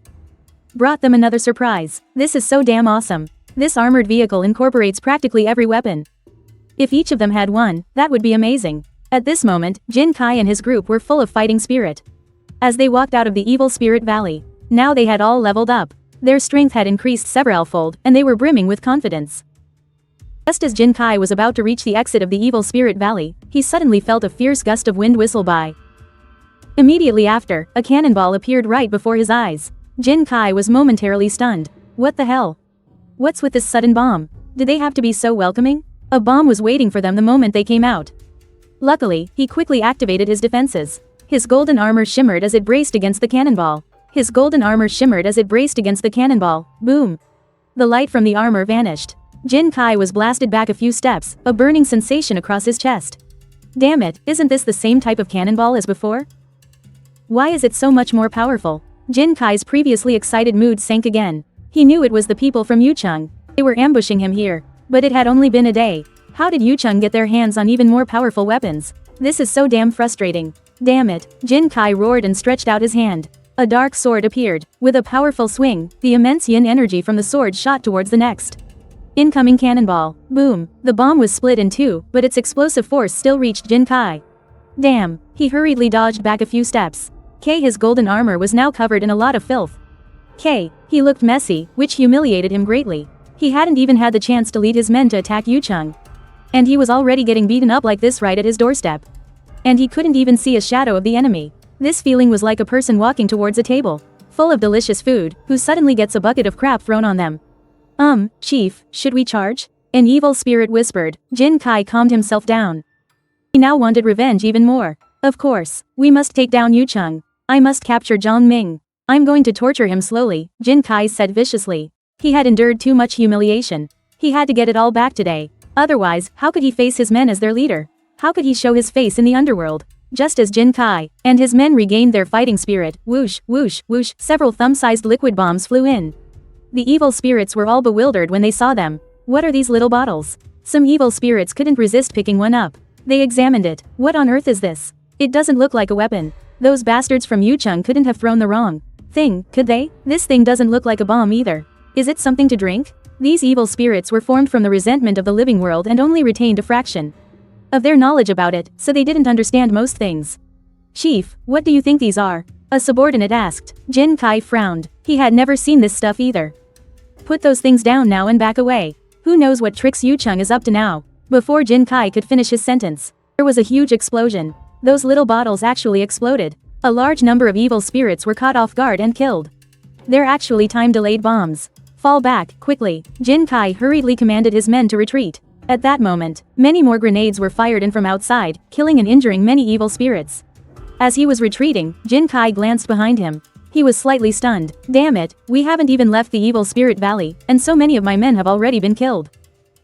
brought them another surprise. This is so damn awesome. This armored vehicle incorporates practically every weapon. If each of them had one, that would be amazing. At this moment, Jin Kai and his group were full of fighting spirit. As they walked out of the Evil Spirit Valley, now they had all leveled up. Their strength had increased severalfold, and they were brimming with confidence. Just as Jin Kai was about to reach the exit of the Evil Spirit Valley, he suddenly felt a fierce gust of wind whistle by. Immediately after, a cannonball appeared right before his eyes. Jin Kai was momentarily stunned. What the hell? What's with this sudden bomb? Did they have to be so welcoming? A bomb was waiting for them the moment they came out. Luckily, he quickly activated his defenses. His golden armor shimmered as it braced against the cannonball. His golden armor shimmered as it braced against the cannonball. Boom! The light from the armor vanished. Jin Kai was blasted back a few steps, a burning sensation across his chest. Damn it, isn't this the same type of cannonball as before? Why is it so much more powerful? Jin Kai's previously excited mood sank again. He knew it was the people from Yucheng. They were ambushing him here. But it had only been a day. How did Yucheng get their hands on even more powerful weapons? This is so damn frustrating. Damn it, Jin Kai roared and stretched out his hand. A dark sword appeared. With a powerful swing, the immense yin energy from the sword shot towards the next. Incoming cannonball. Boom. The bomb was split in two, but its explosive force still reached Jin Kai. Damn. He hurriedly dodged back a few steps. His golden armor was now covered in a lot of filth. He looked messy, which humiliated him greatly. He hadn't even had the chance to lead his men to attack Yucheng. And he was already getting beaten up like this right at his doorstep. And he couldn't even see a shadow of the enemy. This feeling was like a person walking towards a table, full of delicious food, who suddenly gets a bucket of crap thrown on them. Chief, should we charge? An evil spirit whispered. Jin Kai calmed himself down. He now wanted revenge even more. Of course, we must take down Yucheng. I must capture Zhang Ming. I'm going to torture him slowly, Jin Kai said viciously. He had endured too much humiliation. He had to get it all back today. Otherwise, how could he face his men as their leader? How could he show his face in the underworld? Just as Jin Kai and his men regained their fighting spirit, whoosh, whoosh, whoosh, several thumb-sized liquid bombs flew in. The evil spirits were all bewildered when they saw them. What are these little bottles? Some evil spirits couldn't resist picking one up. They examined it. What on earth is this? It doesn't look like a weapon. Those bastards from Yucheng couldn't have thrown the wrong thing, could they? This thing doesn't look like a bomb either. Is it something to drink? These evil spirits were formed from the resentment of the living world and only retained a fraction of their knowledge about it, so they didn't understand most things. Chief, what do you think these are? A subordinate asked. Jin Kai frowned. He had never seen this stuff either. Put those things down now and back away. Who knows what tricks Yucheng is up to now? Before Jin Kai could finish his sentence, there was a huge explosion. Those little bottles actually exploded. A large number of evil spirits were caught off guard and killed. They're actually time-delayed bombs. Fall back, quickly. Jin Kai hurriedly commanded his men to retreat. At that moment, many more grenades were fired in from outside, killing and injuring many evil spirits. As he was retreating, Jin Kai glanced behind him. He was slightly stunned. Damn it, we haven't even left the evil spirit valley, and so many of my men have already been killed.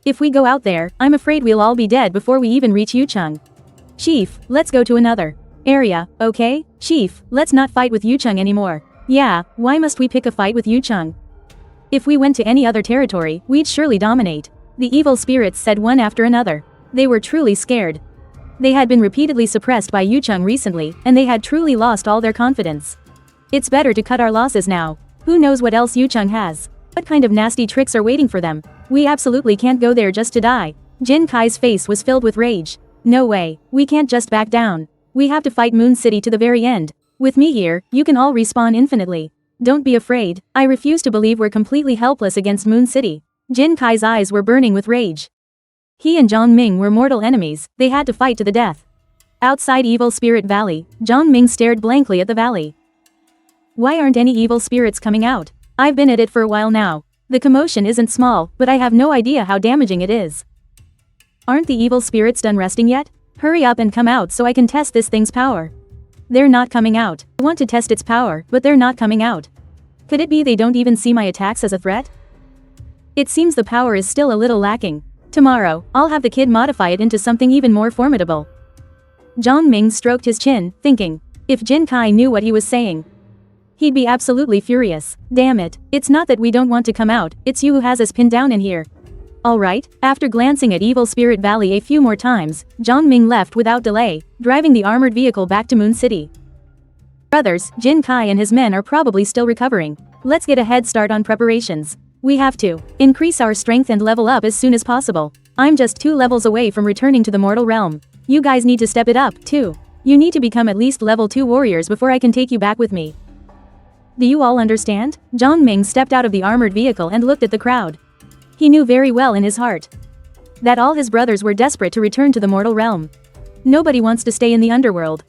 If we go out there, I'm afraid we'll all be dead before we even reach Yucheng. Chief, let's go to another area, okay? Chief, let's not fight with Yucheng anymore. Yeah, why must we pick a fight with Yucheng? If we went to any other territory, we'd surely dominate. The evil spirits said one after another. They were truly scared. They had been repeatedly suppressed by Yucheng recently, and they had truly lost all their confidence. It's better to cut our losses now. Who knows what else Yucheng has? What kind of nasty tricks are waiting for them? We absolutely can't go there just to die. Jin Kai's face was filled with rage. No way, we can't just back down. We have to fight Moon City to the very end. With me here, you can all respawn infinitely. Don't be afraid, I refuse to believe we're completely helpless against Moon City. Jin Kai's eyes were burning with rage. He and Zhang Ming were mortal enemies, they had to fight to the death. Outside Evil Spirit Valley, Zhang Ming stared blankly at the valley. Why aren't any evil spirits coming out? I've been at it for a while now. The commotion isn't small, but I have no idea how damaging it is. Aren't the evil spirits done resting yet? Hurry up and come out so I can test this thing's power. They're not coming out. I want to test its power, but they're not coming out. Could it be they don't even see my attacks as a threat? It seems the power is still a little lacking. Tomorrow, I'll have the kid modify it into something even more formidable. Zhang Ming stroked his chin, thinking, if Jin Kai knew what he was saying, he'd be absolutely furious. Damn it, it's not that we don't want to come out, it's you who has us pinned down in here. Alright, after glancing at Evil Spirit Valley a few more times, Zhang Ming left without delay, driving the armored vehicle back to Moon City. Brothers, Jin Kai and his men are probably still recovering. Let's get a head start on preparations. We have to increase our strength and level up as soon as possible. I'm just 2 levels away from returning to the mortal realm. You guys need to step it up, too. You need to become at least level 2 warriors before I can take you back with me. Do you all understand? Zhang Ming stepped out of the armored vehicle and looked at the crowd. He knew very well in his heart that all his brothers were desperate to return to the mortal realm. Nobody wants to stay in the underworld.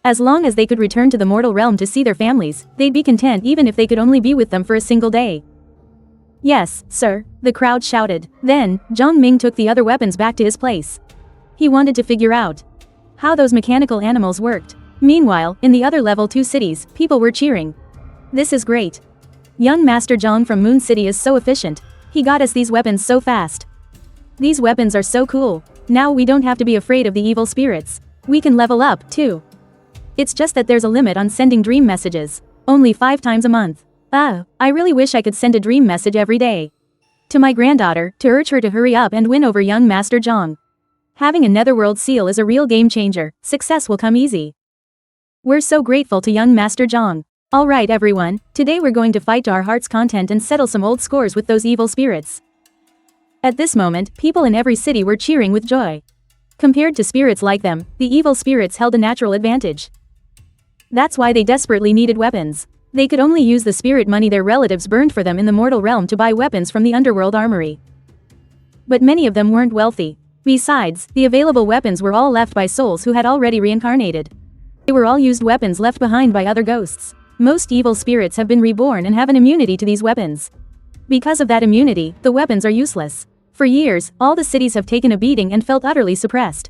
As long as they could return to the mortal realm to see their families, they'd be content even if they could only be with them for a single day. Yes, sir, the crowd shouted. Then, Zhang Ming took the other weapons back to his place. He wanted to figure out how those mechanical animals worked. Meanwhile, in the other level 2 cities, people were cheering. This is great. Young Master Zhang from Moon City is so efficient. He got us these weapons so fast. These weapons are so cool. Now we don't have to be afraid of the evil spirits. We can level up, too. It's just that there's a limit on sending dream messages. Only 5 times a month. I really wish I could send a dream message every day. To my granddaughter, to urge her to hurry up and win over young Master Zhang. Having a Netherworld seal is a real game changer. Success will come easy. We're so grateful to young Master Zhang. Alright everyone, today we're going to fight to our heart's content and settle some old scores with those evil spirits. At this moment, people in every city were cheering with joy. Compared to spirits like them, the evil spirits held a natural advantage. That's why they desperately needed weapons. They could only use the spirit money their relatives burned for them in the mortal realm to buy weapons from the Underworld armory. But many of them weren't wealthy. Besides, the available weapons were all left by souls who had already reincarnated. They were all used weapons left behind by other ghosts. Most evil spirits have been reborn and have an immunity to these weapons. Because of that immunity, the weapons are useless. For years, all the cities have taken a beating and felt utterly suppressed.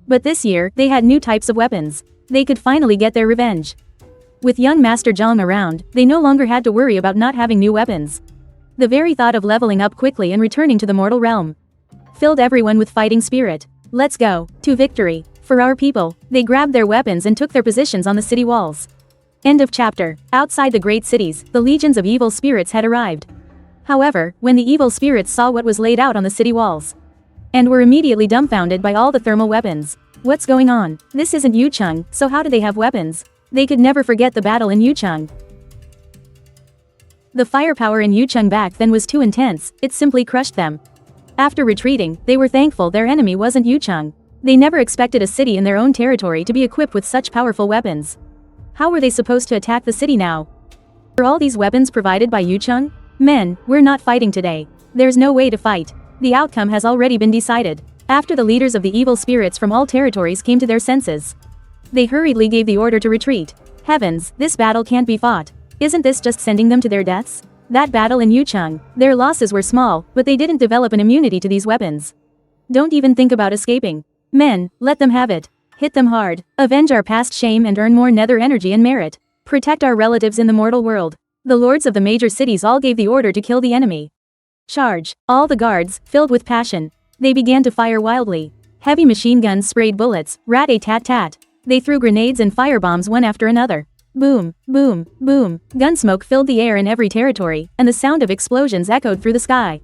But this year, they had new types of weapons. They could finally get their revenge. With young Master Zhang around, they no longer had to worry about not having new weapons. The very thought of leveling up quickly and returning to the mortal realm filled everyone with fighting spirit. Let's go to victory. For our people, they grabbed their weapons and took their positions on the city walls. End of chapter. Outside the great cities, the legions of evil spirits had arrived. However, when the evil spirits saw what was laid out on the city walls, and were immediately dumbfounded by all the thermal weapons. What's going on? This isn't Yucheng, so how do they have weapons? They could never forget the battle in Yucheng. The firepower in Yucheng back then was too intense, it simply crushed them. After retreating, they were thankful their enemy wasn't Yucheng. They never expected a city in their own territory to be equipped with such powerful weapons. How were they supposed to attack the city now? Were all these weapons provided by Yucheng? Men, we're not fighting today. There's no way to fight. The outcome has already been decided. After the leaders of the evil spirits from all territories came to their senses, they hurriedly gave the order to retreat. Heavens, this battle can't be fought. Isn't this just sending them to their deaths? That battle in Yucheng, their losses were small, but they didn't develop an immunity to these weapons. Don't even think about escaping. Men, let them have it. Hit them hard. Avenge our past shame and earn more nether energy and merit. Protect our relatives in the mortal world. The lords of the major cities all gave the order to kill the enemy. Charge. All the guards, filled with passion. They began to fire wildly. Heavy machine guns sprayed bullets, rat-a-tat-tat. They threw grenades and firebombs one after another. Boom, boom, boom. Gunsmoke filled the air in every territory, and the sound of explosions echoed through the sky.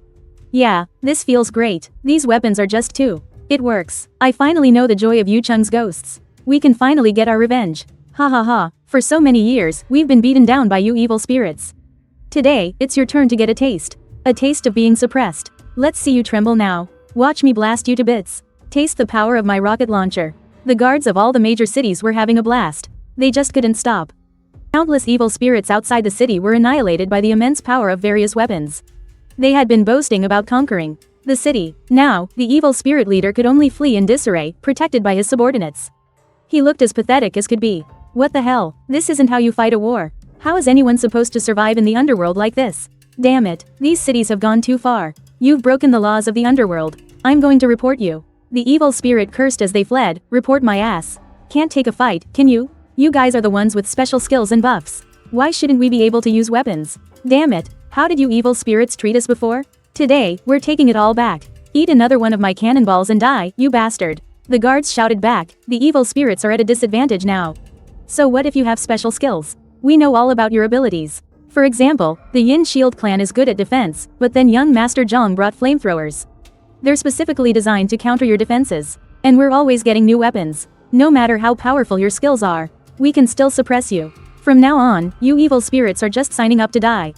Yeah, this feels great. These weapons are just too. It works. I finally know the joy of Yucheng's ghosts. We can finally get our revenge. Ha ha ha. For so many years, we've been beaten down by you evil spirits. Today, it's your turn to get a taste. A taste of being suppressed. Let's see you tremble now. Watch me blast you to bits. Taste the power of my rocket launcher. The guards of all the major cities were having a blast. They just couldn't stop. Countless evil spirits outside the city were annihilated by the immense power of various weapons they had been boasting about conquering the city. Now, the evil spirit leader could only flee in disarray, protected by his subordinates. He looked as pathetic as could be. What the hell? This isn't how you fight a war. How is anyone supposed to survive in the underworld like this? Damn it, these cities have gone too far. You've broken the laws of the underworld. I'm going to report you. The evil spirit cursed as they fled. Report my ass. Can't take a fight, can you? You guys are the ones with special skills and buffs. Why shouldn't we be able to use weapons? Damn it, how did you evil spirits treat us before? Today, we're taking it all back. Eat another one of my cannonballs and die, you bastard. The guards shouted back. The evil spirits are at a disadvantage now. So what if you have special skills? We know all about your abilities. For example, the Yin Shield clan is good at defense, but then young Master Zhang brought flamethrowers. They're specifically designed to counter your defenses. And we're always getting new weapons. No matter how powerful your skills are, we can still suppress you. From now on, you evil spirits are just signing up to die.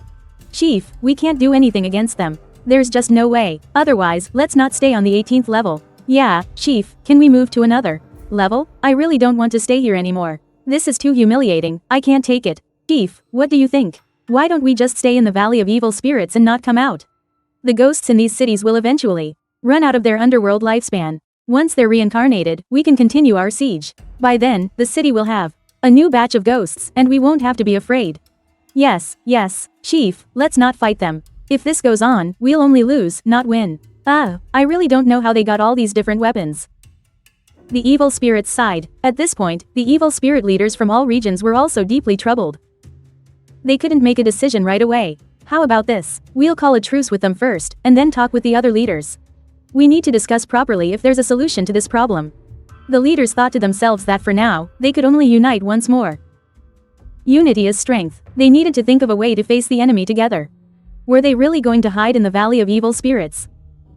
Chief, we can't do anything against them. There's just no way. Otherwise, let's not stay on the 18th level. Yeah, Chief, can we move to another level? I really don't want to stay here anymore. This is too humiliating, I can't take it. Chief, what do you think? Why don't we just stay in the Valley of Evil Spirits and not come out? The ghosts in these cities will eventually run out of their underworld lifespan. Once they're reincarnated, we can continue our siege. By then, the city will have a new batch of ghosts, and we won't have to be afraid. Yes, Chief, let's not fight them. If this goes on, we'll only lose, not win. I really don't know how they got all these different weapons. The evil spirits sighed. At this point, the evil spirit leaders from all regions were also deeply troubled. They couldn't make a decision right away. How about this? We'll call a truce with them first, and then talk with the other leaders. We need to discuss properly if there's a solution to this problem. The leaders thought to themselves that for now, they could only unite once more. Unity is strength. They needed to think of a way to face the enemy together. Were they really going to hide in the Valley of Evil Spirits?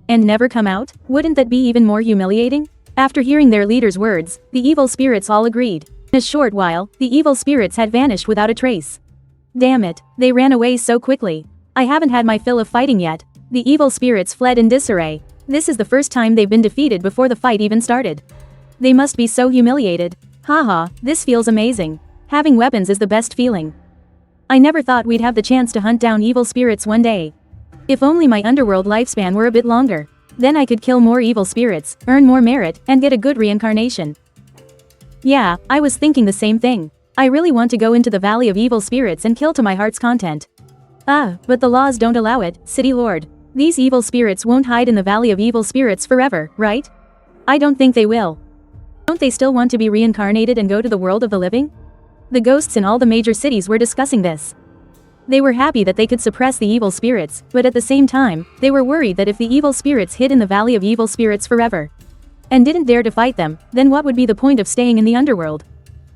And never come out? Wouldn't that be even more humiliating? After hearing their leader's words, the evil spirits all agreed. In a short while, the evil spirits had vanished without a trace. Damn it, they ran away so quickly. I haven't had my fill of fighting yet. The evil spirits fled in disarray. This is the first time they've been defeated before the fight even started. They must be so humiliated. Haha, this feels amazing. Having weapons is the best feeling. I never thought we'd have the chance to hunt down evil spirits one day. If only my underworld lifespan were a bit longer. Then I could kill more evil spirits, earn more merit, and get a good reincarnation. Yeah, I was thinking the same thing. I really want to go into the Valley of Evil Spirits and kill to my heart's content. But the laws don't allow it, City Lord. These evil spirits won't hide in the Valley of Evil Spirits forever, right? I don't think they will. Don't they still want to be reincarnated and go to the world of the living? The ghosts in all the major cities were discussing this. They were happy that they could suppress the evil spirits, but at the same time, they were worried that if the evil spirits hid in the Valley of Evil Spirits forever, and didn't dare to fight them, then what would be the point of staying in the underworld?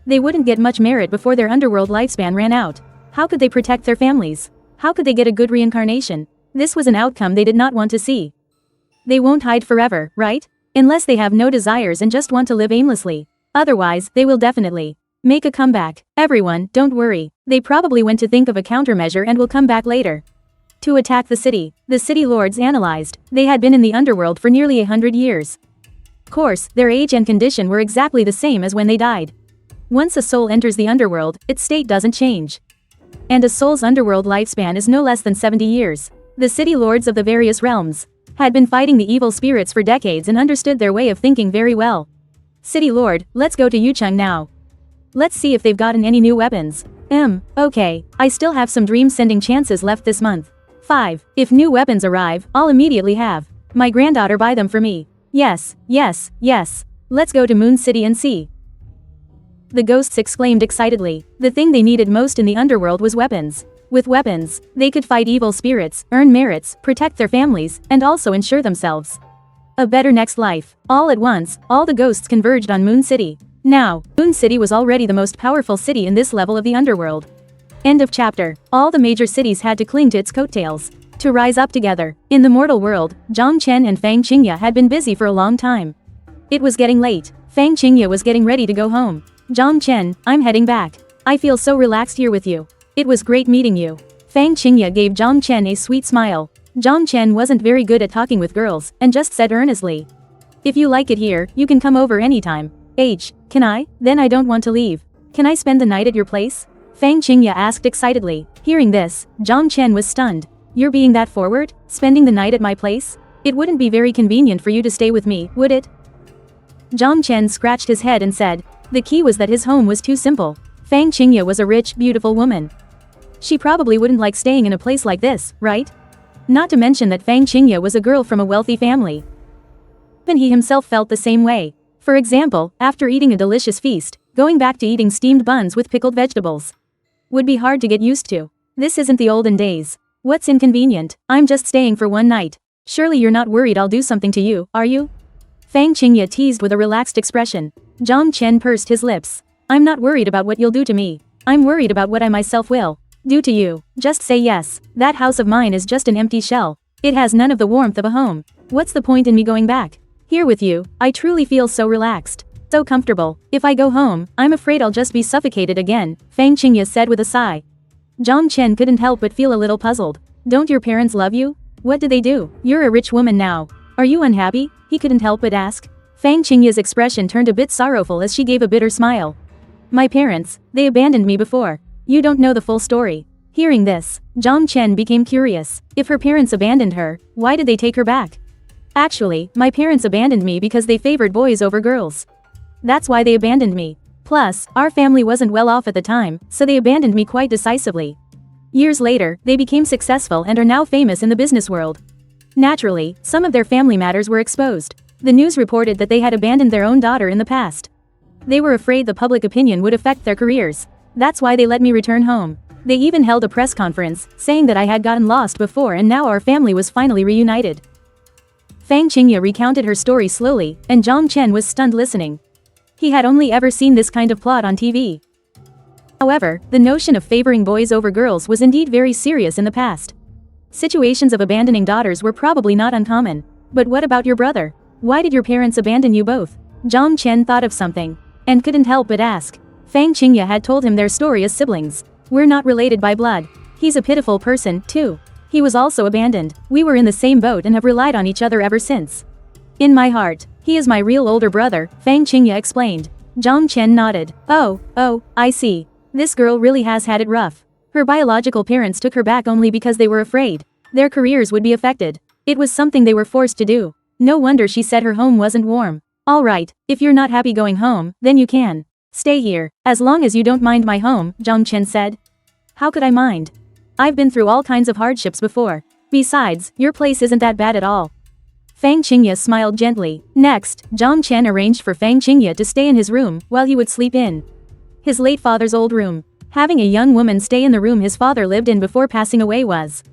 They wouldn't get much merit before their underworld lifespan ran out. How could they protect their families? How could they get a good reincarnation? This was an outcome they did not want to see. They won't hide forever, right? Unless they have no desires and just want to live aimlessly. Otherwise, they will definitely make a comeback. Everyone, don't worry. They probably went to think of a countermeasure and will come back later. To attack the city. The city lords analyzed. They had been in the underworld for nearly 100 years. Of course, their age and condition were exactly the same as when they died. Once a soul enters the underworld, its state doesn't change. And a soul's underworld lifespan is no less than 70 years. The city lords of the various realms had been fighting the evil spirits for decades and understood their way of thinking very well. City Lord, let's go to Yucheng now. Let's see if they've gotten any new weapons. Okay, I still have some dream sending chances left this month. 5. If new weapons arrive, I'll immediately have my granddaughter buy them for me. Yes. Let's go to Moon City and see. The ghosts exclaimed excitedly. The thing they needed most in the underworld was weapons. With weapons, they could fight evil spirits, earn merits, protect their families, and also ensure themselves a better next life. All at once, all the ghosts converged on Moon City. Now, Moon City was already the most powerful city in this level of the underworld. End of chapter. All the major cities had to cling to its coattails to rise up together. In the mortal world, Zhang Chen and Fang Chinga had been busy for a long time. It was getting late. Fang Chinga was getting ready to go home. Zhang Chen, I'm heading back. I feel so relaxed here with you. It was great meeting you. Fang Chinga gave Zhang Chen a sweet smile. Zhang Chen wasn't very good at talking with girls, and just said earnestly, if you like it here, you can come over anytime. Can I? Then I don't want to leave. Can I spend the night at your place? Fang Chinga asked excitedly. Hearing this, Zhang Chen was stunned. You're being that forward? Spending the night at my place? It wouldn't be very convenient for you to stay with me, would it? Zhang Chen scratched his head and said, the key was that his home was too simple. Fang Chinga was a rich, beautiful woman. She probably wouldn't like staying in a place like this, right? Not to mention that Fang Chinga was a girl from a wealthy family. Even he himself felt the same way. For example, after eating a delicious feast, going back to eating steamed buns with pickled vegetables would be hard to get used to. This isn't the olden days. What's inconvenient? I'm just staying for one night. Surely you're not worried I'll do something to you, are you? Fang Chinga teased with a relaxed expression. Zhang Chen pursed his lips. I'm not worried about what you'll do to me. I'm worried about what I myself will do to you. Just say yes. That house of mine is just an empty shell. It has none of the warmth of a home. What's the point in me going back? Here with you, I truly feel so relaxed. So comfortable. If I go home, I'm afraid I'll just be suffocated again, Fang Chinga said with a sigh. Zhang Chen couldn't help but feel a little puzzled. Don't your parents love you? What do they do? You're a rich woman now. Are you unhappy? He couldn't help but ask. Fang Chinga's expression turned a bit sorrowful as she gave a bitter smile. My parents, they abandoned me before. You don't know the full story. Hearing this, Zhang Chen became curious. If her parents abandoned her, why did they take her back? Actually, my parents abandoned me because they favored boys over girls. That's why they abandoned me. Plus, our family wasn't well off at the time, so they abandoned me quite decisively. Years later, they became successful and are now famous in the business world. Naturally, some of their family matters were exposed. The news reported that they had abandoned their own daughter in the past. They were afraid the public opinion would affect their careers. That's why they let me return home. They even held a press conference, saying that I had gotten lost before and now our family was finally reunited. Fang Chinga recounted her story slowly, and Zhang Chen was stunned listening. He had only ever seen this kind of plot on TV. However, the notion of favoring boys over girls was indeed very serious in the past. Situations of abandoning daughters were probably not uncommon. But what about your brother? Why did your parents abandon you both? Zhang Chen thought of something, and couldn't help but ask. Fang Chinga had told him their story as siblings. We're not related by blood. He's a pitiful person, too. He was also abandoned. We were in the same boat and have relied on each other ever since. In my heart, he is my real older brother, Fang Chinga explained. Zhang Chen nodded. Oh, I see. This girl really has had it rough. Her biological parents took her back only because they were afraid their careers would be affected. It was something they were forced to do. No wonder she said her home wasn't warm. Alright, if you're not happy going home, then you can stay here, as long as you don't mind my home, Zhang Chen said. How could I mind? I've been through all kinds of hardships before. Besides, your place isn't that bad at all. Fang Chinga smiled gently. Next, Zhang Chen arranged for Fang Chinga to stay in his room while he would sleep in his late father's old room. Having a young woman stay in the room his father lived in before passing away was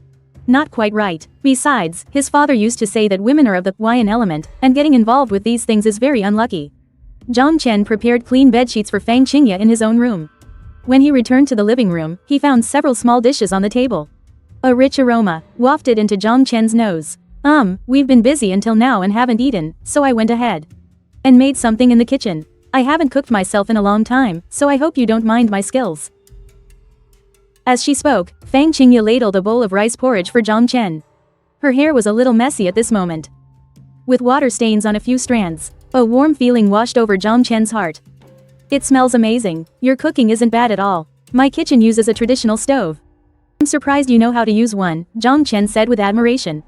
not quite right. Besides, his father used to say that women are of the Hawaiian element, and getting involved with these things is very unlucky. Zhang Chen prepared clean bedsheets for Fang Chinga in his own room. When he returned to the living room, he found several small dishes on the table. A rich aroma wafted into Zhang Chen's nose. We've been busy until now and haven't eaten, so I went ahead and made something in the kitchen. I haven't cooked myself in a long time, so I hope you don't mind my skills. As she spoke, Fang Chinga ladled a bowl of rice porridge for Zhang Chen. Her hair was a little messy at this moment, with water stains on a few strands. A warm feeling washed over Zhang Chen's heart. It smells amazing. Your cooking isn't bad at all. My kitchen uses a traditional stove. I'm surprised you know how to use one, Zhang Chen said with admiration.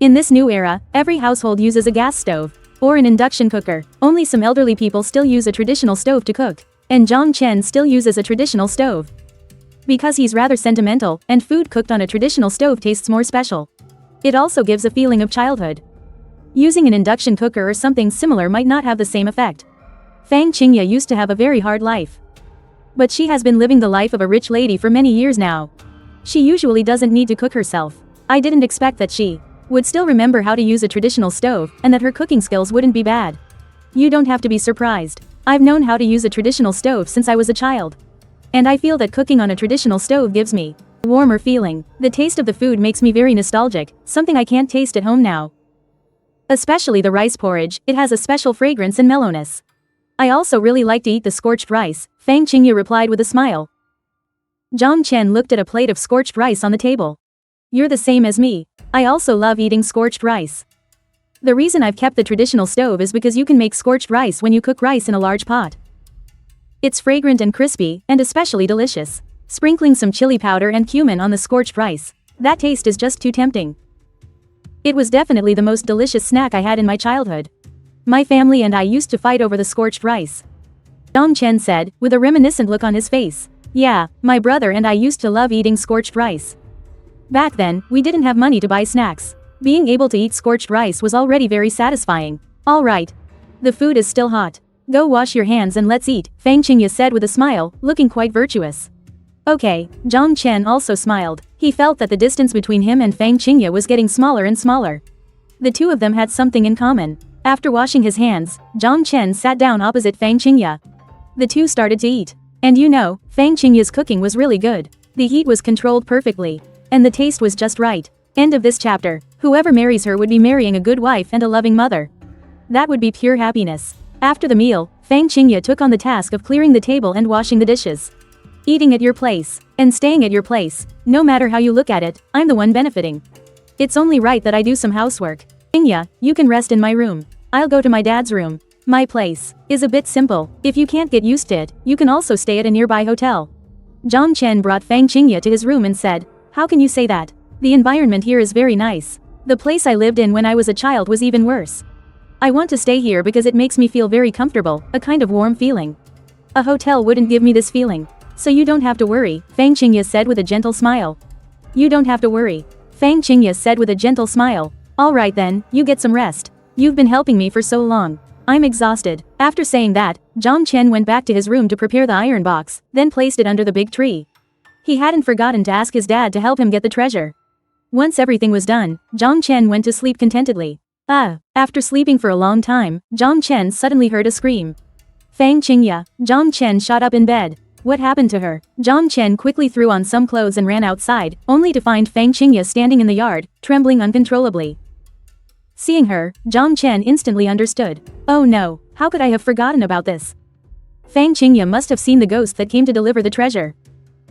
In this new era, every household uses a gas stove or an induction cooker. Only some elderly people still use a traditional stove to cook, and Zhang Chen still uses a traditional stove because he's rather sentimental, and food cooked on a traditional stove tastes more special. It also gives a feeling of childhood. Using an induction cooker or something similar might not have the same effect. Fang Chinga used to have a very hard life, but she has been living the life of a rich lady for many years now. She usually doesn't need to cook herself. I didn't expect that she would still remember how to use a traditional stove, and that her cooking skills wouldn't be bad. You don't have to be surprised. I've known how to use a traditional stove since I was a child. And I feel that cooking on a traditional stove gives me a warmer feeling. The taste of the food makes me very nostalgic, something I can't taste at home now. Especially the rice porridge, it has a special fragrance and mellowness. I also really like to eat the scorched rice, Fang Chinga replied with a smile. Zhang Chen looked at a plate of scorched rice on the table. You're the same as me. I also love eating scorched rice. The reason I've kept the traditional stove is because you can make scorched rice when you cook rice in a large pot. It's fragrant and crispy, and especially delicious. Sprinkling some chili powder and cumin on the scorched rice, that taste is just too tempting. It was definitely the most delicious snack I had in my childhood. My family and I used to fight over the scorched rice, Zhang Chen said, with a reminiscent look on his face. Yeah, my brother and I used to love eating scorched rice. Back then, we didn't have money to buy snacks. Being able to eat scorched rice was already very satisfying. Alright. The food is still hot. Go wash your hands and let's eat, Fang Chinga said with a smile, looking quite virtuous. Okay, Zhang Chen also smiled. He felt that the distance between him and Fang Chinga was getting smaller and smaller. The two of them had something in common. After washing his hands, Zhang Chen sat down opposite Fang Chinga. The two started to eat. And you know, Fang Chinga's cooking was really good. The heat was controlled perfectly. And the taste was just right. End of this chapter. Whoever marries her would be marrying a good wife and a loving mother. That would be pure happiness. After the meal, Fang Chinga took on the task of clearing the table and washing the dishes. Eating at your place, and staying at your place, no matter how you look at it, I'm the one benefiting. It's only right that I do some housework. Chinga, you can rest in my room. I'll go to my dad's room. My place is a bit simple. If you can't get used to it, you can also stay at a nearby hotel. Zhang Chen brought Fang Chinga to his room and said, how can you say that? The environment here is very nice. The place I lived in when I was a child was even worse. I want to stay here because it makes me feel very comfortable, a kind of warm feeling. A hotel wouldn't give me this feeling. So you don't have to worry, Fang Chinga said with a gentle smile. You don't have to worry. Fang Chinga said with a gentle smile. Alright then, you get some rest. You've been helping me for so long. I'm exhausted. After saying that, Zhang Chen went back to his room to prepare the iron box, then placed it under the big tree. He hadn't forgotten to ask his dad to help him get the treasure. Once everything was done, Zhang Chen went to sleep contentedly. After sleeping for a long time, Zhang Chen suddenly heard a scream. Fang Chinga. Zhang Chen shot up in bed. What happened to her? Zhang Chen quickly threw on some clothes and ran outside, only to find Fang Chinga standing in the yard, trembling uncontrollably. Seeing her, Zhang Chen instantly understood. Oh no, how could I have forgotten about this? Fang Chinga must have seen the ghost that came to deliver the treasure.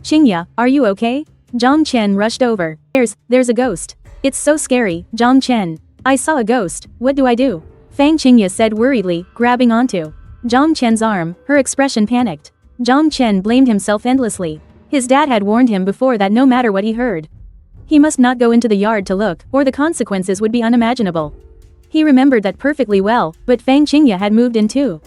Chinga, are you okay? Zhang Chen rushed over. There's a ghost. It's so scary, Zhang Chen. I saw a ghost, what do I do? Fang Chinga said worriedly, grabbing onto Zhang Chen's arm, her expression panicked. Zhang Chen blamed himself endlessly. His dad had warned him before that no matter what he heard, he must not go into the yard to look, or the consequences would be unimaginable. He remembered that perfectly well, but Fang Chinga had moved in too.